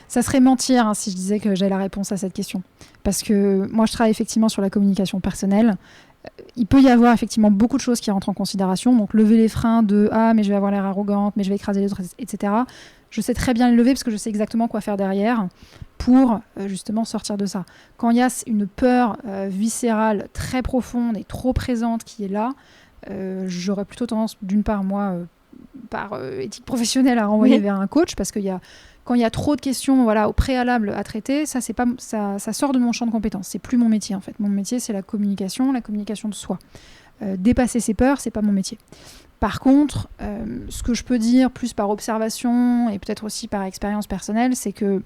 Ça serait mentir si je disais que j'ai la réponse à cette question. Parce que moi, je travaille effectivement sur la communication personnelle. Il peut y avoir effectivement beaucoup de choses qui rentrent en considération. Donc, lever les freins de « Ah, mais je vais avoir l'air arrogante, mais je vais écraser les autres, etc. » Je sais très bien les lever parce que je sais exactement quoi faire derrière pour justement sortir de ça. Quand il y a une peur viscérale très profonde et trop présente qui est là, j'aurais plutôt tendance, d'une part, moi, par éthique professionnelle, à renvoyer vers un coach, parce quand il y a trop de questions au préalable à traiter, ça sort de mon champ de compétences. C'est plus mon métier, en fait. Mon métier, c'est la communication de soi. Dépasser ses peurs, c'est pas mon métier. Par contre, ce que je peux dire, plus par observation et peut-être aussi par expérience personnelle, c'est que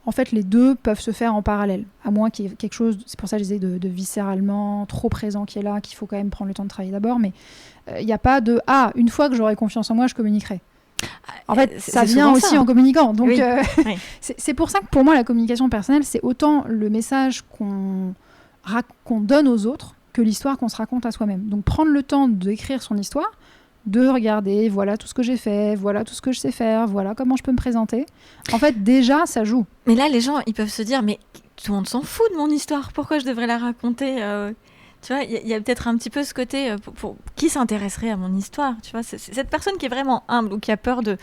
en fait, les deux peuvent se faire en parallèle, à moins qu'il y ait quelque chose, c'est pour ça que je disais, de viscéralement trop présent qui est là, qu'il faut quand même prendre le temps de travailler d'abord, mais il n'y a pas de « Ah, une fois que j'aurai confiance en moi, je communiquerai ». En fait, ça vient aussi en communiquant. Donc, oui. C'est pour ça que pour moi, la communication personnelle, c'est autant le message qu'on donne aux autres que l'histoire qu'on se raconte à soi-même. Donc, prendre le temps d'écrire son histoire, de regarder, voilà tout ce que j'ai fait, voilà tout ce que je sais faire, voilà comment je peux me présenter. En fait, déjà, ça joue. Mais là, les gens, ils peuvent se dire, mais tout le monde s'en fout de mon histoire, pourquoi je devrais la raconter Tu vois, il y a peut-être un petit peu ce côté, pour qui s'intéresserait à mon histoire, tu vois, c'est cette personne qui est vraiment humble ou qui a peur de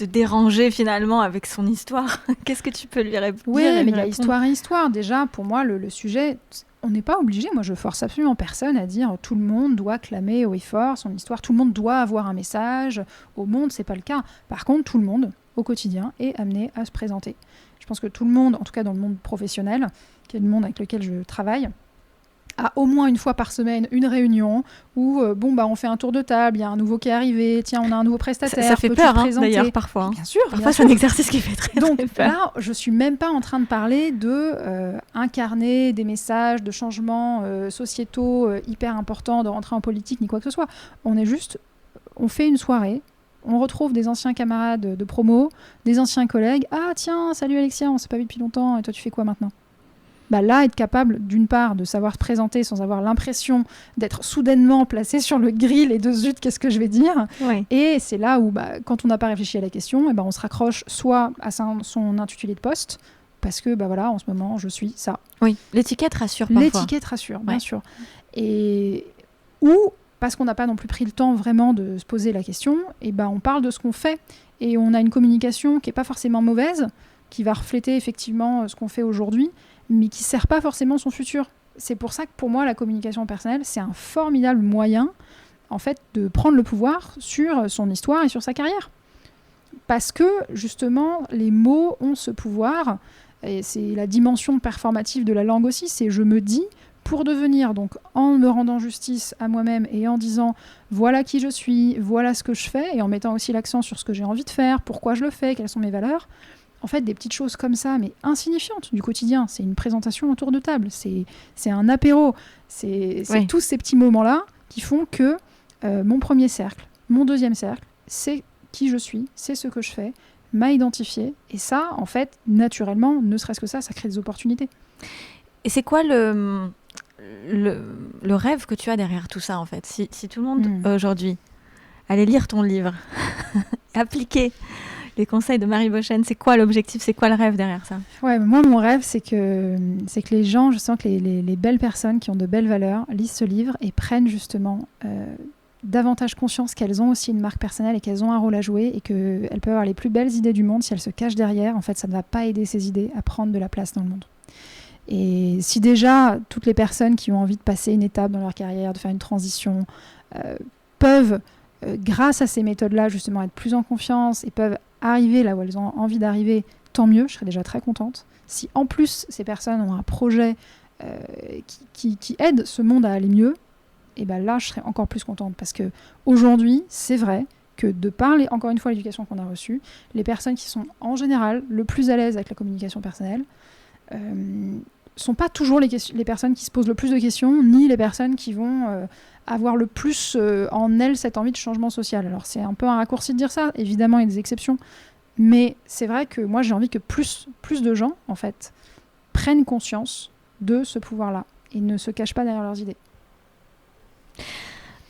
déranger finalement avec son histoire. Qu'est-ce que tu peux lui répondre ? Oui, mais il y a histoire et histoire. Déjà, pour moi, le sujet... On n'est pas obligé, moi je force absolument personne à dire tout le monde doit clamer haut et fort son histoire, tout le monde doit avoir un message au monde, c'est pas le cas. Par contre, tout le monde, au quotidien, est amené à se présenter. Je pense que tout le monde, en tout cas dans le monde professionnel, qui est le monde avec lequel je travaille, a au moins une fois par semaine une réunion où on fait un tour de table, il y a un nouveau qui est arrivé, tiens, on a un nouveau prestataire. Ça fait peur, d'ailleurs, parfois. Bien sûr. Parfois, c'est un exercice qui fait très, Donc, très peur. là, je ne suis même pas en train de parler de incarner des messages de changements sociétaux hyper importants, de rentrer en politique, ni quoi que ce soit. On fait une soirée, on retrouve des anciens camarades de promo, des anciens collègues. Ah, tiens, salut Alexia, on ne s'est pas vu depuis longtemps, et toi, tu fais quoi maintenant ? Là, être capable, d'une part, de savoir se présenter sans avoir l'impression d'être soudainement placé sur le grill et de zut, qu'est-ce que je vais dire ? Oui. Et c'est là où, quand on n'a pas réfléchi à la question, on se raccroche soit à son intitulé de poste, parce que, en ce moment, je suis ça. Oui, l'étiquette rassure parfois. L'étiquette rassure, bien sûr. Ou, parce qu'on n'a pas non plus pris le temps vraiment de se poser la question, on parle de ce qu'on fait. Et on a une communication qui n'est pas forcément mauvaise, qui va refléter effectivement ce qu'on fait aujourd'hui, mais qui ne sert pas forcément son futur. c'est pour ça que pour moi, la communication personnelle, c'est un formidable moyen, en fait, de prendre le pouvoir sur son histoire et sur sa carrière. Parce que, justement, les mots ont ce pouvoir, et c'est la dimension performative de la langue aussi, c'est je me dis, pour devenir, donc en me rendant justice à moi-même et en disant voilà qui je suis, voilà ce que je fais, et en mettant aussi l'accent sur ce que j'ai envie de faire, pourquoi je le fais, quelles sont mes valeurs. En fait, des petites choses comme ça, mais insignifiantes du quotidien. C'est une présentation autour de table, c'est un apéro, c'est tous ces petits moments-là qui font que mon premier cercle, mon deuxième cercle, c'est qui je suis, c'est ce que je fais, m'a identifié. Et ça, en fait, naturellement, ne serait-ce que ça crée des opportunités. Et c'est quoi le rêve que tu as derrière tout ça, en fait? Si tout le monde, aujourd'hui, allait lire ton livre, appliquer les conseils de Marie Beauchesne, c'est quoi l'objectif? C'est quoi le rêve derrière ça? Ouais, moi, mon rêve, c'est que les gens, je sens que les belles personnes qui ont de belles valeurs lisent ce livre et prennent justement davantage conscience qu'elles ont aussi une marque personnelle et qu'elles ont un rôle à jouer et qu'elles peuvent avoir les plus belles idées du monde. Si elles se cachent derrière, en fait, ça ne va pas aider ces idées à prendre de la place dans le monde. Et si déjà, toutes les personnes qui ont envie de passer une étape dans leur carrière, de faire une transition, peuvent, grâce à ces méthodes-là, justement, être plus en confiance et peuvent arriver là où elles ont envie d'arriver, tant mieux, je serais déjà très contente. Si en plus, ces personnes ont un projet qui aide ce monde à aller mieux, et ben là, je serais encore plus contente. Parce qu'aujourd'hui, c'est vrai que de par, encore une fois, l'éducation qu'on a reçue, les personnes qui sont en général le plus à l'aise avec la communication personnelle sont pas toujours les personnes qui se posent le plus de questions, ni les personnes qui vont avoir le plus en elles cette envie de changement social. Alors c'est un peu un raccourci de dire ça, évidemment il y a des exceptions, mais c'est vrai que moi j'ai envie que plus de gens, en fait, prennent conscience de ce pouvoir-là et ne se cachent pas derrière leurs idées.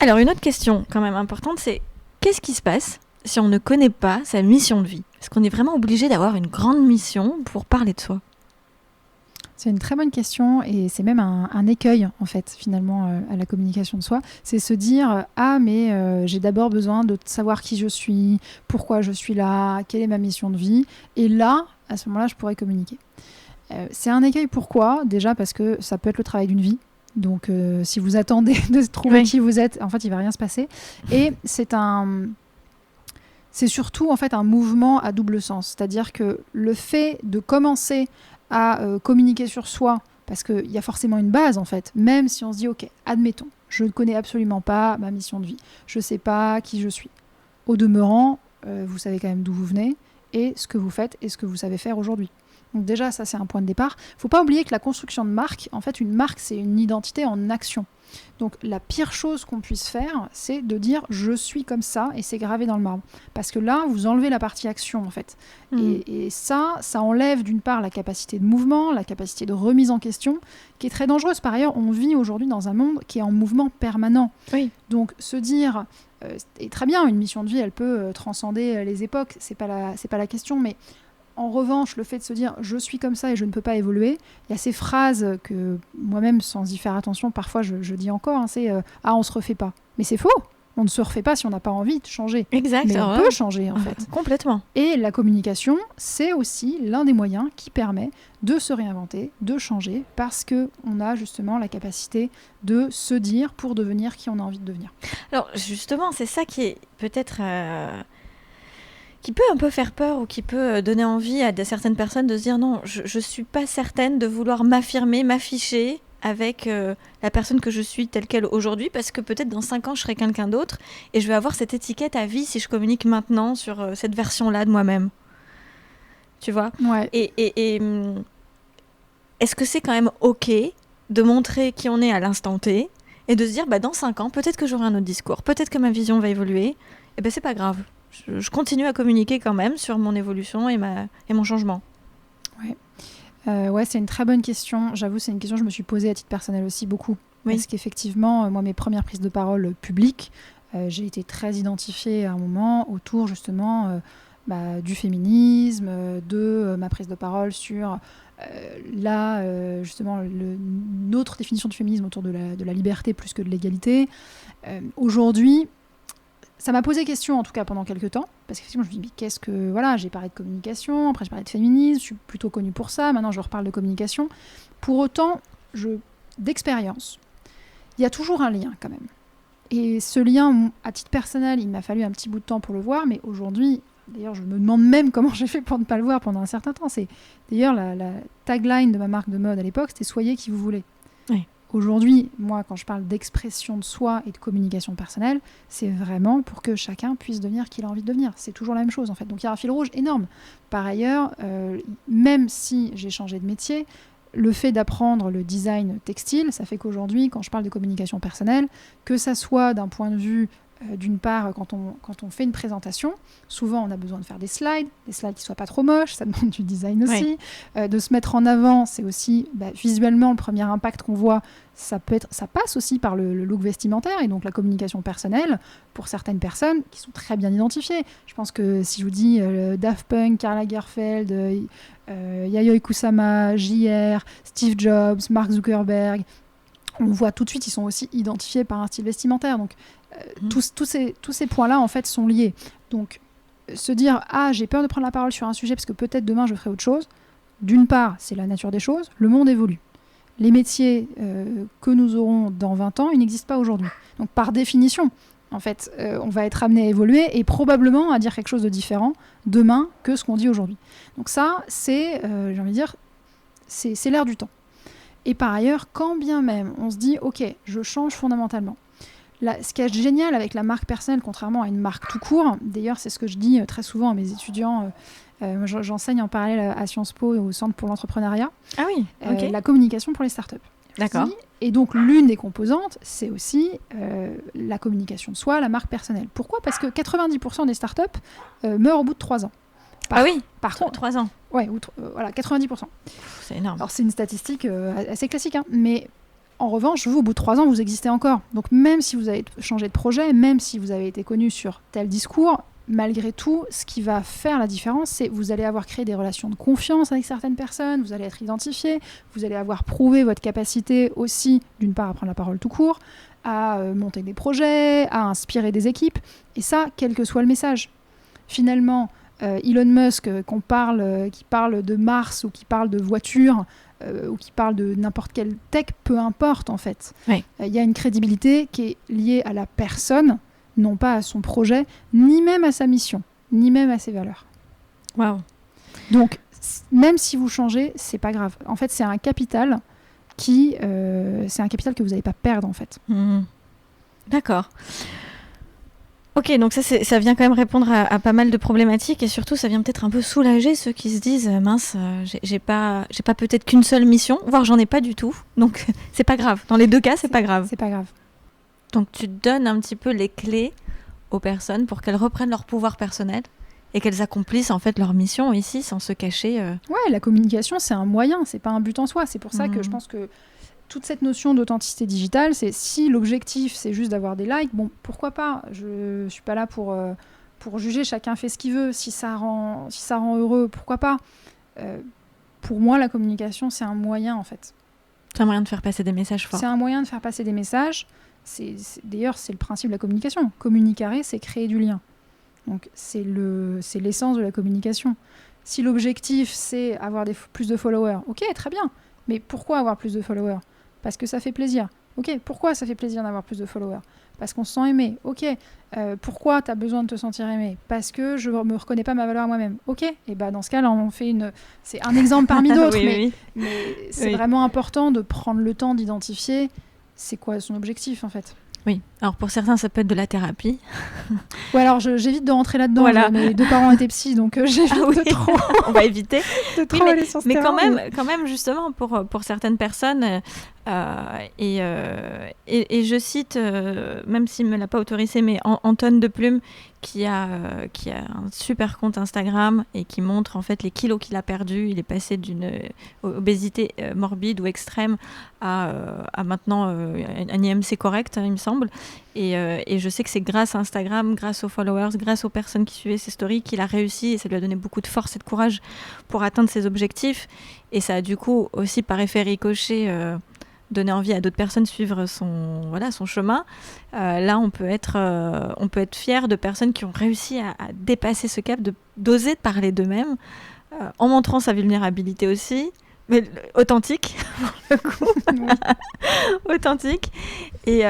Alors une autre question quand même importante, c'est qu'est-ce qui se passe si on ne connaît pas sa mission de vie? Est-ce qu'on est vraiment obligé d'avoir une grande mission pour parler de soi? C'est une très bonne question et c'est même un écueil, en fait, finalement, à la communication de soi. C'est se dire « Ah, mais j'ai d'abord besoin de savoir qui je suis, pourquoi je suis là, quelle est ma mission de vie. » Et là, à ce moment-là, je pourrais communiquer. C'est un écueil, pourquoi? Déjà parce que ça peut être le travail d'une vie. Donc, si vous attendez de trouver qui vous êtes, en fait, il ne va rien se passer. Et c'est surtout, en fait, un mouvement à double sens. C'est-à-dire que le fait de commencer à communiquer sur soi, parce qu'il y a forcément une base, en fait, même si on se dit, ok, admettons, je ne connais absolument pas ma mission de vie, je ne sais pas qui je suis. Au demeurant, vous savez quand même d'où vous venez, et ce que vous faites, et ce que vous savez faire aujourd'hui. Donc déjà, ça, c'est un point de départ. Il ne faut pas oublier que la construction de marque, en fait, une marque, c'est une identité en action. Donc la pire chose qu'on puisse faire, c'est de dire « je suis comme ça » et c'est gravé dans le marbre. Parce que là, vous enlevez la partie action, en fait. Et ça enlève d'une part la capacité de mouvement, la capacité de remise en question, qui est très dangereuse. Par ailleurs, on vit aujourd'hui dans un monde qui est en mouvement permanent. Oui. Donc se dire, et très bien, une mission de vie, elle peut transcender les époques, c'est pas la question, mais en revanche, le fait de se dire « je suis comme ça et je ne peux pas évoluer », il y a ces phrases que moi-même, sans y faire attention, parfois je dis encore, hein, c'est « ah, on se refait pas ». Mais c'est faux, on ne se refait pas si on n'a pas envie de changer. Exact. Mais on peut changer, en fait. Complètement. Et la communication, c'est aussi l'un des moyens qui permet de se réinventer, de changer, parce qu'on a justement la capacité de se dire pour devenir qui on a envie de devenir. Alors justement, c'est ça qui est peut-être... qui peut un peu faire peur ou qui peut donner envie à certaines personnes de se dire non, je suis pas certaine de vouloir m'affirmer, m'afficher avec la personne que je suis telle qu'elle aujourd'hui, parce que peut-être dans 5 ans je serai quelqu'un d'autre et je vais avoir cette étiquette à vie si je communique maintenant sur cette version-là de moi-même. Tu vois ? Ouais. Et est-ce que c'est quand même ok de montrer qui on est à l'instant T et de se dire dans 5 ans peut-être que j'aurai un autre discours, peut-être que ma vision va évoluer, et c'est pas grave. Je continue à communiquer quand même sur mon évolution et mon changement. Ouais, c'est une très bonne question. J'avoue, c'est une question que je me suis posée à titre personnel aussi beaucoup. Oui. Parce qu'effectivement, moi, mes premières prises de parole publiques, j'ai été très identifiée à un moment autour justement du féminisme, de ma prise de parole sur justement notre définition du féminisme autour de la liberté plus que de l'égalité. Aujourd'hui, ça m'a posé question en tout cas pendant quelques temps, parce qu'effectivement je me dis mais voilà, j'ai parlé de communication, après j'ai parlé de féminisme, je suis plutôt connue pour ça, maintenant je reparle de communication. Pour autant, je d'expérience, il y a toujours un lien quand même. Et ce lien, à titre personnel, il m'a fallu un petit bout de temps pour le voir, mais aujourd'hui, d'ailleurs, je me demande même comment j'ai fait pour ne pas le voir pendant un certain temps. D'ailleurs, la tagline de ma marque de mode à l'époque, c'était « Soyez qui vous voulez ». Oui. Aujourd'hui, moi, quand je parle d'expression de soi et de communication personnelle, c'est vraiment pour que chacun puisse devenir qui il a envie de devenir. C'est toujours la même chose, en fait. Donc, il y a un fil rouge énorme. Par ailleurs, même si j'ai changé de métier, le fait d'apprendre le design textile, ça fait qu'aujourd'hui, quand je parle de communication personnelle, que ça soit d'un point de vue, d'une part, quand on fait une présentation, souvent on a besoin de faire des slides qui ne soient pas trop moches, ça demande du design aussi. Oui. De se mettre en avant, c'est aussi visuellement le premier impact qu'on voit, ça passe aussi par le look vestimentaire et donc la communication personnelle pour certaines personnes qui sont très bien identifiées. Je pense que si je vous dis Daft Punk, Karl Lagerfeld, Yayoi Kusama, JR, Steve Jobs, Mark Zuckerberg, on voit tout de suite, ils sont aussi identifiés par un style vestimentaire. Donc, tous ces points-là, en fait, sont liés. Donc, se dire « Ah, j'ai peur de prendre la parole sur un sujet parce que peut-être demain, je ferai autre chose », d'une part, c'est la nature des choses, le monde évolue. Les métiers que nous aurons dans 20 ans, ils n'existent pas aujourd'hui. Donc, par définition, en fait, on va être amené à évoluer et probablement à dire quelque chose de différent demain que ce qu'on dit aujourd'hui. Donc ça, c'est, j'ai envie de dire, c'est l'air du temps. Et par ailleurs, quand bien même on se dit « Ok, je change fondamentalement », ce qui est génial avec la marque personnelle, contrairement à une marque tout court, d'ailleurs c'est ce que je dis très souvent à mes étudiants, j'enseigne en parallèle à Sciences Po au Centre pour l'entrepreneuriat, la communication pour les startups. D'accord. Et donc l'une des composantes, c'est aussi la communication de soi, la marque personnelle. Pourquoi ? Parce que 90% des startups meurent au bout de 3 ans. Par contre, 3 ans. Ouais, voilà, 90%. C'est énorme. Alors c'est une statistique assez classique, hein, mais en revanche, vous, au bout de 3 ans, vous existez encore. Donc même si vous avez changé de projet, même si vous avez été connu sur tel discours, malgré tout, ce qui va faire la différence, c'est que vous allez avoir créé des relations de confiance avec certaines personnes, vous allez être identifié, vous allez avoir prouvé votre capacité aussi, d'une part, à prendre la parole tout court, à monter des projets, à inspirer des équipes, et ça, quel que soit le message. Finalement, Elon Musk, qui parle de Mars ou qui parle de voitures ou qui parle de n'importe quelle tech, peu importe en fait. Oui. Y a une crédibilité qui est liée à la personne, non pas à son projet, ni même à sa mission, ni même à ses valeurs. Waouh. Donc, même si vous changez, c'est pas grave. En fait, c'est un capital que vous n'allez pas perdre en fait. Mmh. D'accord. Ok, donc ça vient quand même répondre à pas mal de problématiques et surtout ça vient peut-être un peu soulager ceux qui se disent mince, j'ai pas peut-être qu'une seule mission, voire j'en ai pas du tout, donc c'est pas grave. Dans les deux cas, c'est pas grave. C'est pas grave. Donc tu donnes un petit peu les clés aux personnes pour qu'elles reprennent leur pouvoir personnel et qu'elles accomplissent en fait leur mission ici sans se cacher. Ouais, la communication c'est un moyen, c'est pas un but en soi. C'est pour ça que je pense que toute cette notion d'authenticité digitale, c'est si l'objectif c'est juste d'avoir des likes, bon, pourquoi pas ? Je suis pas là pour juger, chacun fait ce qu'il veut. Si ça rend heureux, pourquoi pas ? Pour moi, la communication, c'est un moyen en fait. C'est un moyen de faire passer des messages forts. C'est un moyen de faire passer des messages. D'ailleurs, c'est le principe de la communication. Communiquer, c'est créer du lien. Donc, c'est l'essence de la communication. Si l'objectif, c'est avoir plus de followers, ok, très bien. Mais pourquoi avoir plus de followers ? Parce que ça fait plaisir. Ok, pourquoi ça fait plaisir d'avoir plus de followers ? Parce qu'on se sent aimé. Ok, pourquoi tu as besoin de te sentir aimé ? Parce que je ne me reconnais pas ma valeur à moi-même. Ok, et bah dans ce cas-là, on fait c'est un exemple parmi d'autres, mais c'est vraiment important de prendre le temps d'identifier c'est quoi son objectif en fait. Oui, alors pour certains, ça peut être de la thérapie. Ouais, alors j'évite de rentrer là-dedans. Voilà. Mes 2 parents étaient psy, donc j'évite de trop. On va éviter. de trop aller sur ce mais terrain. quand même, justement, pour certaines personnes, et je cite, même s'il ne me l'a pas autorisé, mais Antoine Deplume, qui a un super compte Instagram et qui montre en fait les kilos qu'il a perdus. Il est passé d'une obésité morbide ou extrême à maintenant un IMC correct, il me semble. Et je sais que c'est grâce à Instagram, grâce aux followers, grâce aux personnes qui suivaient ses stories qu'il a réussi, et ça lui a donné beaucoup de force et de courage pour atteindre ses objectifs. Et ça a du coup aussi par effet ricochet donné envie à d'autres personnes de suivre son chemin. Là, on peut être fier de personnes qui ont réussi à dépasser ce cap, d'oser parler d'eux-mêmes, en montrant sa vulnérabilité aussi, Mais authentique, pour le coup. Authentique. Et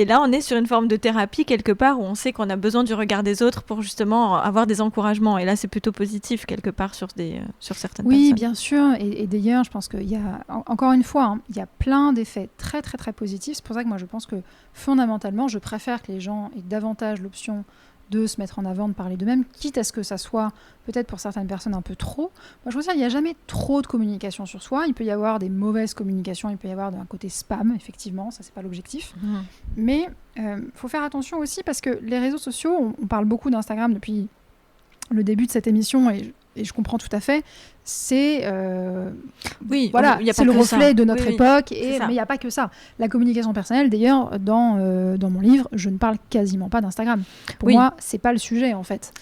là, on est sur une forme de thérapie quelque part où on sait qu'on a besoin du regard des autres pour justement avoir des encouragements. Et là, c'est plutôt positif quelque part sur certaines personnes. Oui, bien sûr. Et d'ailleurs, je pense qu'il y a, encore une fois, il y a plein d'effets très, très, très positifs. C'est pour ça que moi, je pense que fondamentalement, je préfère que les gens aient davantage l'option de se mettre en avant, de parler d'eux-mêmes, quitte à ce que ça soit peut-être pour certaines personnes un peu trop. Moi, je pense qu'il n'y a jamais trop de communication sur soi. Il peut y avoir des mauvaises communications, il peut y avoir d'un côté spam, effectivement, ça, c'est pas l'objectif. Mais faut faire attention aussi parce que les réseaux sociaux, on parle beaucoup d'Instagram depuis le début de cette émission et je comprends tout à fait, c'est oui, voilà, c'est le reflet de notre époque, mais il n'y a pas que ça. La communication personnelle, d'ailleurs, dans mon livre, je ne parle quasiment pas d'Instagram. Pour moi, c'est pas le sujet, en fait.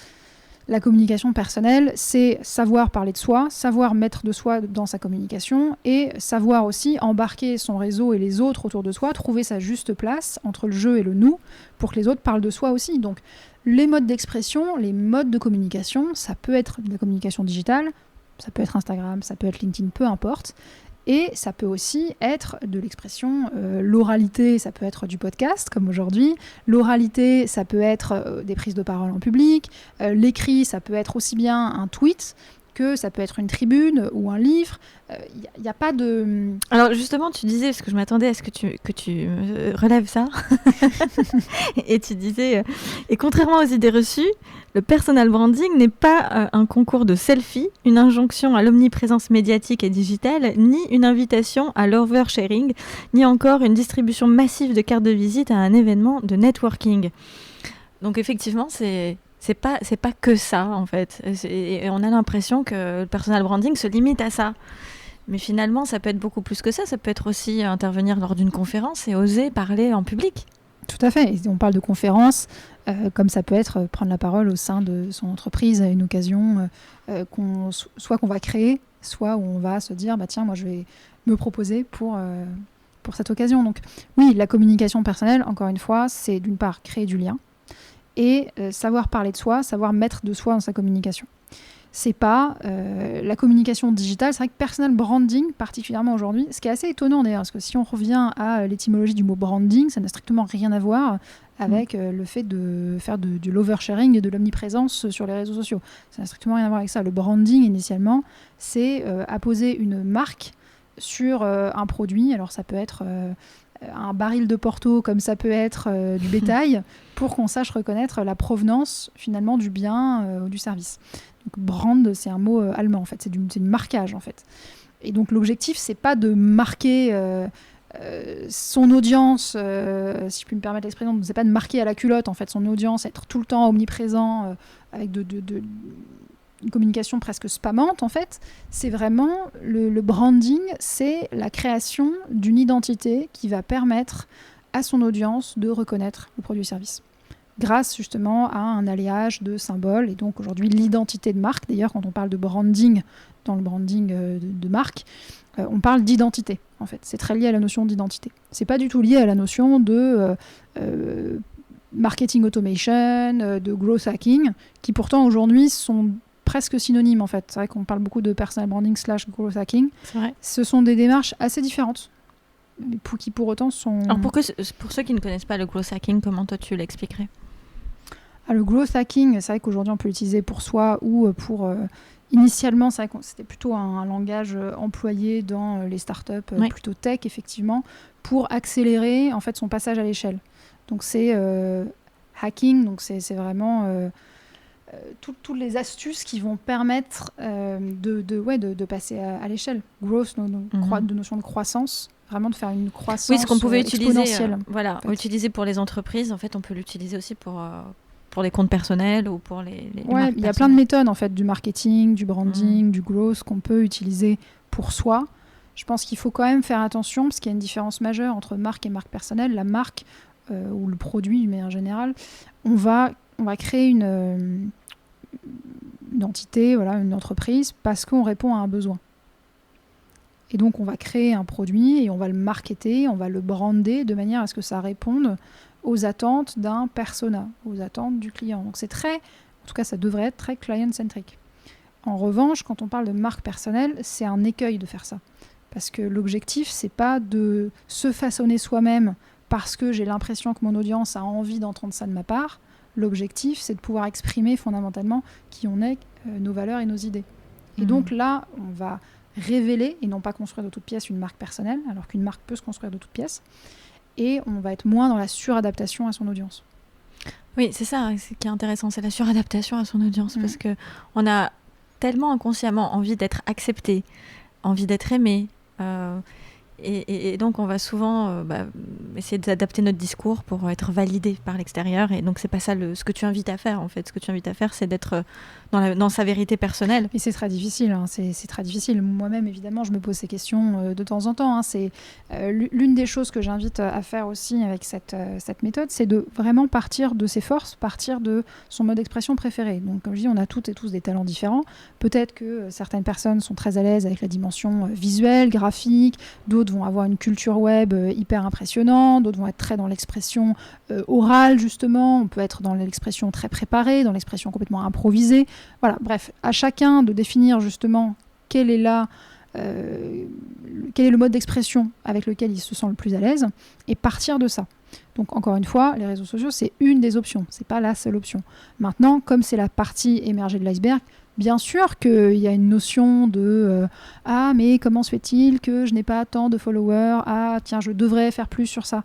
La communication personnelle, c'est savoir parler de soi, savoir mettre de soi dans sa communication et savoir aussi embarquer son réseau et les autres autour de soi, trouver sa juste place entre le je et le nous pour que les autres parlent de soi aussi. Donc, les modes d'expression, les modes de communication, ça peut être de la communication digitale, ça peut être Instagram, ça peut être LinkedIn, peu importe. Et ça peut aussi être de l'expression, l'oralité, ça peut être du podcast, comme aujourd'hui. L'oralité, ça peut être des prises de parole en public. L'écrit, ça peut être aussi bien un tweet que ça peut être une tribune ou un livre. Il n'y a pas de... Alors justement, tu disais, parce que je m'attendais à ce que tu relèves ça, et tu disais, et contrairement aux idées reçues, le personal branding n'est pas un concours de selfie, une injonction à l'omniprésence médiatique et digitale, ni une invitation à l'oversharing, ni encore une distribution massive de cartes de visite à un événement de networking. Donc effectivement, c'est pas que ça, en fait. Et on a l'impression que le personal branding se limite à ça. Mais finalement, ça peut être beaucoup plus que ça. Ça peut être aussi intervenir lors d'une conférence et oser parler en public. Tout à fait. Et on parle de conférence, comme ça peut être prendre la parole au sein de son entreprise à une occasion soit qu'on va créer, soit où on va se dire, bah tiens, moi je vais me proposer pour cette occasion. Donc oui, la communication personnelle, encore une fois, c'est d'une part créer du lien et savoir parler de soi, savoir mettre de soi dans sa communication. C'est pas la communication digitale. C'est vrai que personal branding, particulièrement aujourd'hui, ce qui est assez étonnant d'ailleurs, parce que si on revient à l'étymologie du mot branding, ça n'a strictement rien à voir avec le fait de faire de l'oversharing et de l'omniprésence sur les réseaux sociaux. Ça n'a strictement rien à voir avec ça. Le branding, initialement, c'est apposer une marque sur un produit. Alors ça peut être un baril de Porto, comme ça peut être du bétail, pour qu'on sache reconnaître la provenance finalement du bien ou du service. Donc brand, c'est un mot allemand en fait, c'est du marquage en fait. Et donc l'objectif, c'est pas de marquer son audience, si je puis me permettre l'expression, c'est pas de marquer à la culotte en fait son audience, être tout le temps omniprésent avec une communication presque spammante en fait. C'est vraiment le branding, c'est la création d'une identité qui va permettre à son audience de reconnaître le produit ou service, grâce justement à un alliage de symboles. Et donc aujourd'hui, l'identité de marque, d'ailleurs quand on parle de branding, dans le branding de marque, on parle d'identité en fait. C'est très lié à la notion d'identité. C'est pas du tout lié à la notion de marketing automation, de growth hacking, qui pourtant aujourd'hui sont presque synonymes en fait. C'est vrai qu'on parle beaucoup de personal branding / growth hacking. C'est vrai. Ce sont des démarches assez différentes, qui pour autant sont... Alors pour ceux qui ne connaissent pas le growth hacking, comment toi tu l'expliquerais ? Le growth hacking, c'est vrai qu'aujourd'hui on peut l'utiliser pour soi ou pour... Initialement, c'est vrai que c'était plutôt un langage employé dans les startups plutôt tech, effectivement, pour accélérer en fait son passage à l'échelle. Donc c'est hacking, donc c'est vraiment toutes les astuces qui vont permettre de passer à l'échelle. Growth, de notion de croissance. Vraiment de faire une croissance exponentielle. Oui, ce qu'on pouvait utiliser, utiliser pour les entreprises, en fait, on peut l'utiliser aussi pour les comptes personnels ou pour les marques. Il y a plein de méthodes en fait, du marketing, du branding, du growth qu'on peut utiliser pour soi. Je pense qu'il faut quand même faire attention parce qu'il y a une différence majeure entre marque et marque personnelle. La marque ou le produit d'une manière générale, on va créer une entité, une entreprise parce qu'on répond à un besoin. Et donc on va créer un produit et on va le marketer, on va le brander de manière à ce que ça réponde aux attentes d'un persona, aux attentes du client. Donc c'est en tout cas ça devrait être très client-centric. En revanche, quand on parle de marque personnelle, c'est un écueil de faire ça. Parce que l'objectif, c'est pas de se façonner soi-même parce que j'ai l'impression que mon audience a envie d'entendre ça de ma part. L'objectif, c'est de pouvoir exprimer fondamentalement qui on est, nos valeurs et nos idées. Et donc là, on va révéler et non pas construire de toutes pièces une marque personnelle, alors qu'une marque peut se construire de toutes pièces. Et on va être moins dans la suradaptation à son audience. Oui, c'est ça ce qui est intéressant, c'est la suradaptation à son audience, parce qu'on a tellement inconsciemment envie d'être accepté, envie d'être aimé, et donc on va souvent essayer d'adapter notre discours pour être validé par l'extérieur, et donc c'est pas ça ce que tu invites à faire en fait. Ce que tu invites à faire, c'est d'être dans sa vérité personnelle. Et c'est très difficile, hein. C'est très difficile. Moi-même, évidemment, je me pose ces questions de temps en temps, hein. C'est l'une des choses que j'invite à faire aussi avec cette méthode, c'est de vraiment partir de ses forces, partir de son mode d'expression préféré. Donc comme je dis, on a toutes et tous des talents différents. Peut-être que certaines personnes sont très à l'aise avec la dimension visuelle, graphique, d'autres vont avoir une culture web hyper impressionnante, d'autres vont être très dans l'expression orale, justement. On peut être dans l'expression très préparée, dans l'expression complètement improvisée. Voilà, bref, à chacun de définir justement quel est le mode d'expression avec lequel il se sent le plus à l'aise et partir de ça. Donc encore une fois, les réseaux sociaux, c'est une des options, c'est pas la seule option. Maintenant, comme c'est la partie émergée de l'iceberg, bien sûr qu'il y a une notion de ah, mais comment se fait-il que je n'ai pas tant de followers? Ah, tiens, je devrais faire plus sur ça.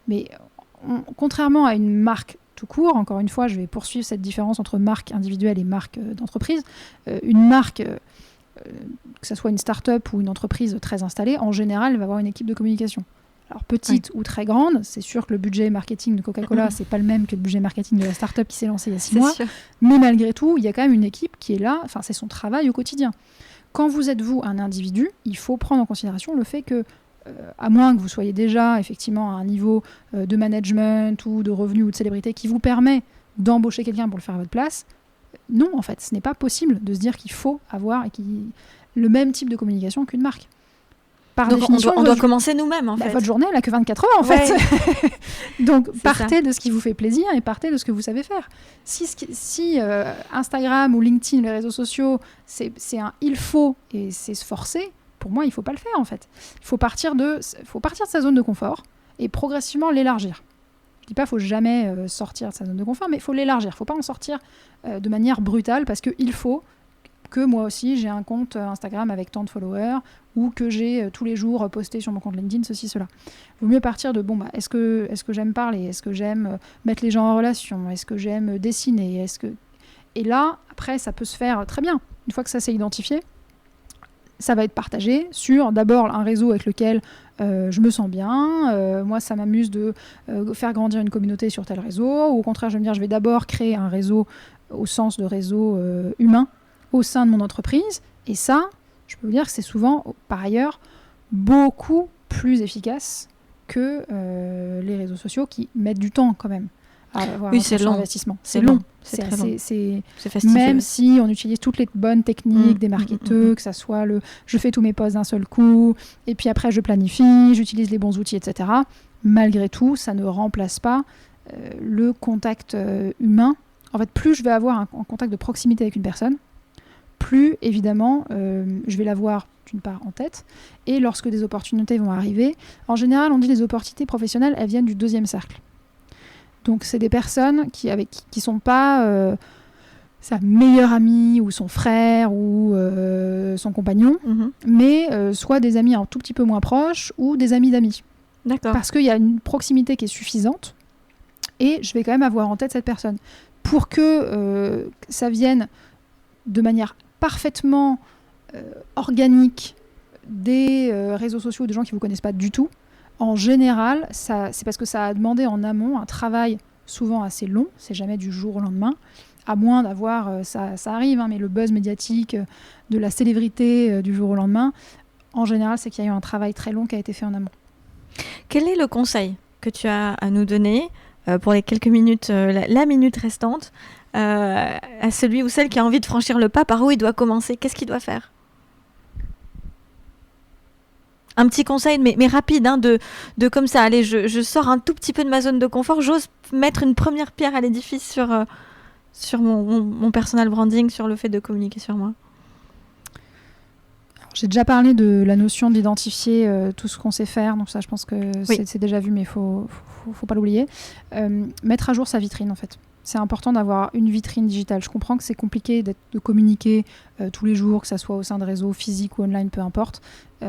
Mais contrairement à une marque tout court, encore une fois, je vais poursuivre cette différence entre marque individuelle et marque d'entreprise. Une marque, que ce soit une start-up ou une entreprise très installée, en général, elle va avoir une équipe de communication. Alors petite ou très grande, c'est sûr que le budget marketing de Coca-Cola, c'est pas le même que le budget marketing de la start-up qui s'est lancée il y a 6 mois. Sûr. Mais malgré tout, il y a quand même une équipe qui est là, enfin c'est son travail au quotidien. Quand vous êtes vous un individu, il faut prendre en considération le fait que à moins que vous soyez déjà effectivement à un niveau de management ou de revenus ou de célébrité qui vous permet d'embaucher quelqu'un pour le faire à votre place, non, en fait, ce n'est pas possible de se dire qu'il faut avoir le même type de communication qu'une marque. Par donc définition, on doit commencer nous-mêmes, en fait. Votre journée, elle n'a que 24 heures, en fait. Donc, partez de ce qui vous fait plaisir et partez de ce que vous savez faire. Si Instagram ou LinkedIn, les réseaux sociaux, c'est un il faut et c'est se forcer, pour moi, il ne faut pas le faire, en fait. Il faut partir de sa zone de confort et progressivement l'élargir. Je ne dis pas qu'il ne faut jamais sortir de sa zone de confort, mais il faut l'élargir. Il ne faut pas en sortir de manière brutale parce qu'il faut que moi aussi, j'ai un compte Instagram avec tant de followers ou que j'ai tous les jours posté sur mon compte LinkedIn, ceci, cela. Il vaut mieux partir de, est-ce que j'aime parler? Est-ce que j'aime mettre les gens en relation? Est-ce que j'aime dessiner? Et là, après, ça peut se faire très bien. Une fois que ça s'est identifié, ça va être partagé sur d'abord un réseau avec lequel je me sens bien. Moi, ça m'amuse de faire grandir une communauté sur tel réseau. Ou au contraire, je vais me dire, je vais d'abord créer un réseau au sens de réseau humain au sein de mon entreprise. Et ça, je peux vous dire que c'est souvent, par ailleurs, beaucoup plus efficace que les réseaux sociaux qui mettent du temps quand même à avoir c'est long. Investissement. C'est long. C'est très long. C'est fastidieux. Même si on utilise toutes les bonnes techniques des marketeurs, que ça soit je fais tous mes posts d'un seul coup, et puis après je planifie, j'utilise les bons outils, etc. Malgré tout, ça ne remplace pas le contact humain. En fait, plus je vais avoir un contact de proximité avec une personne, plus évidemment je vais l'avoir d'une part en tête, et lorsque des opportunités vont arriver, en général on dit les opportunités professionnelles, elles viennent du deuxième cercle. Donc c'est des personnes qui sont pas sa meilleure amie ou son frère ou son compagnon, mais soit des amis un tout petit peu moins proches ou des amis d'amis. D'accord. Parce qu'il y a une proximité qui est suffisante et je vais quand même avoir en tête cette personne. Pour que ça vienne de manière parfaitement organique des réseaux sociaux de gens qui ne vous connaissent pas du tout, en général, c'est parce que ça a demandé en amont un travail souvent assez long, c'est jamais du jour au lendemain, à moins d'avoir, ça arrive, mais le buzz médiatique de la célébrité du jour au lendemain, en général, c'est qu'il y a eu un travail très long qui a été fait en amont. Quel est le conseil que tu as à nous donner pour les quelques minutes, la minute restante, à celui ou celle qui a envie de franchir le pas, par où il doit commencer, qu'est-ce qu'il doit faire? Un petit conseil, mais rapide, de comme ça. Allez, je sors un tout petit peu de ma zone de confort. J'ose mettre une première pierre à l'édifice sur mon personal branding, sur le fait de communiquer sur moi. J'ai déjà parlé de la notion d'identifier tout ce qu'on sait faire, donc ça je pense que c'est déjà vu, mais il faut pas l'oublier. Mettre à jour sa vitrine en fait. C'est important d'avoir une vitrine digitale. Je comprends que c'est compliqué de communiquer tous les jours, que ça soit au sein de réseaux physiques ou online, peu importe.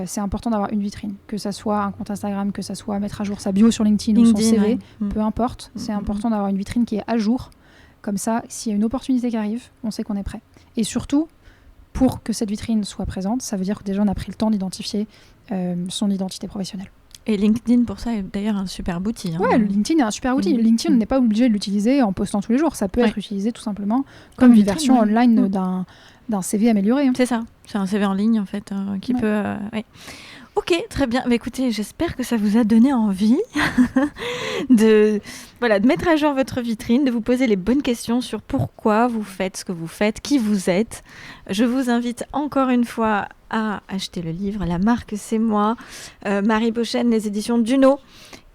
C'est important d'avoir une vitrine, que ça soit un compte Instagram, que ça soit mettre à jour sa bio sur LinkedIn ou son CV, peu importe. C'est important d'avoir une vitrine qui est à jour. Comme ça, s'il y a une opportunité qui arrive, on sait qu'on est prêt. Et surtout, pour que cette vitrine soit présente, ça veut dire que déjà on a pris le temps d'identifier son identité professionnelle. Et LinkedIn, pour ça, est d'ailleurs un super outil. Ouais, LinkedIn est un super outil. LinkedIn, on n'est pas obligé de l'utiliser en postant tous les jours. Ça peut être utilisé tout simplement comme une version online d'un CV amélioré. C'est ça. C'est un CV en ligne, en fait, qui peut... Ok, très bien. Bah, écoutez, j'espère que ça vous a donné envie de mettre à jour votre vitrine, de vous poser les bonnes questions sur pourquoi vous faites ce que vous faites, qui vous êtes. Je vous invite encore une fois à acheter le livre. La marque, c'est moi. Marie Beauchesne, les éditions Duno.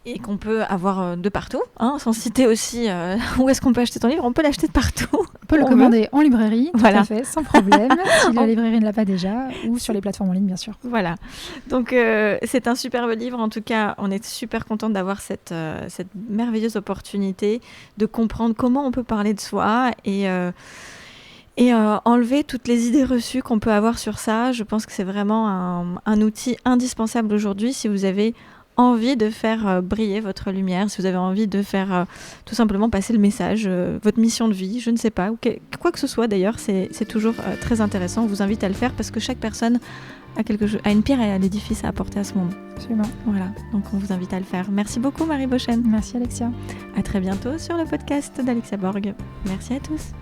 Et qu'on peut avoir de partout, sans citer aussi où est-ce qu'on peut acheter ton livre. On peut l'acheter de partout. On peut le commander en librairie, tout à fait, sans problème, si la librairie ne l'a pas déjà, ou sur les plateformes en ligne, bien sûr. Voilà. Donc, c'est un superbe livre. En tout cas, on est super contente d'avoir cette merveilleuse opportunité de comprendre comment on peut parler de soi et enlever toutes les idées reçues qu'on peut avoir sur ça. Je pense que c'est vraiment un outil indispensable aujourd'hui si vous avez envie de faire briller votre lumière, si vous avez envie de faire tout simplement passer le message, votre mission de vie, je ne sais pas, ou quoi que ce soit d'ailleurs, c'est toujours très intéressant. On vous invite à le faire parce que chaque personne a une pierre à l'édifice à apporter à ce monde. Absolument. Voilà, donc on vous invite à le faire. Merci beaucoup Marie Beauchesne. Merci Alexia. À très bientôt sur le podcast d'Alexia Borg. Merci à tous.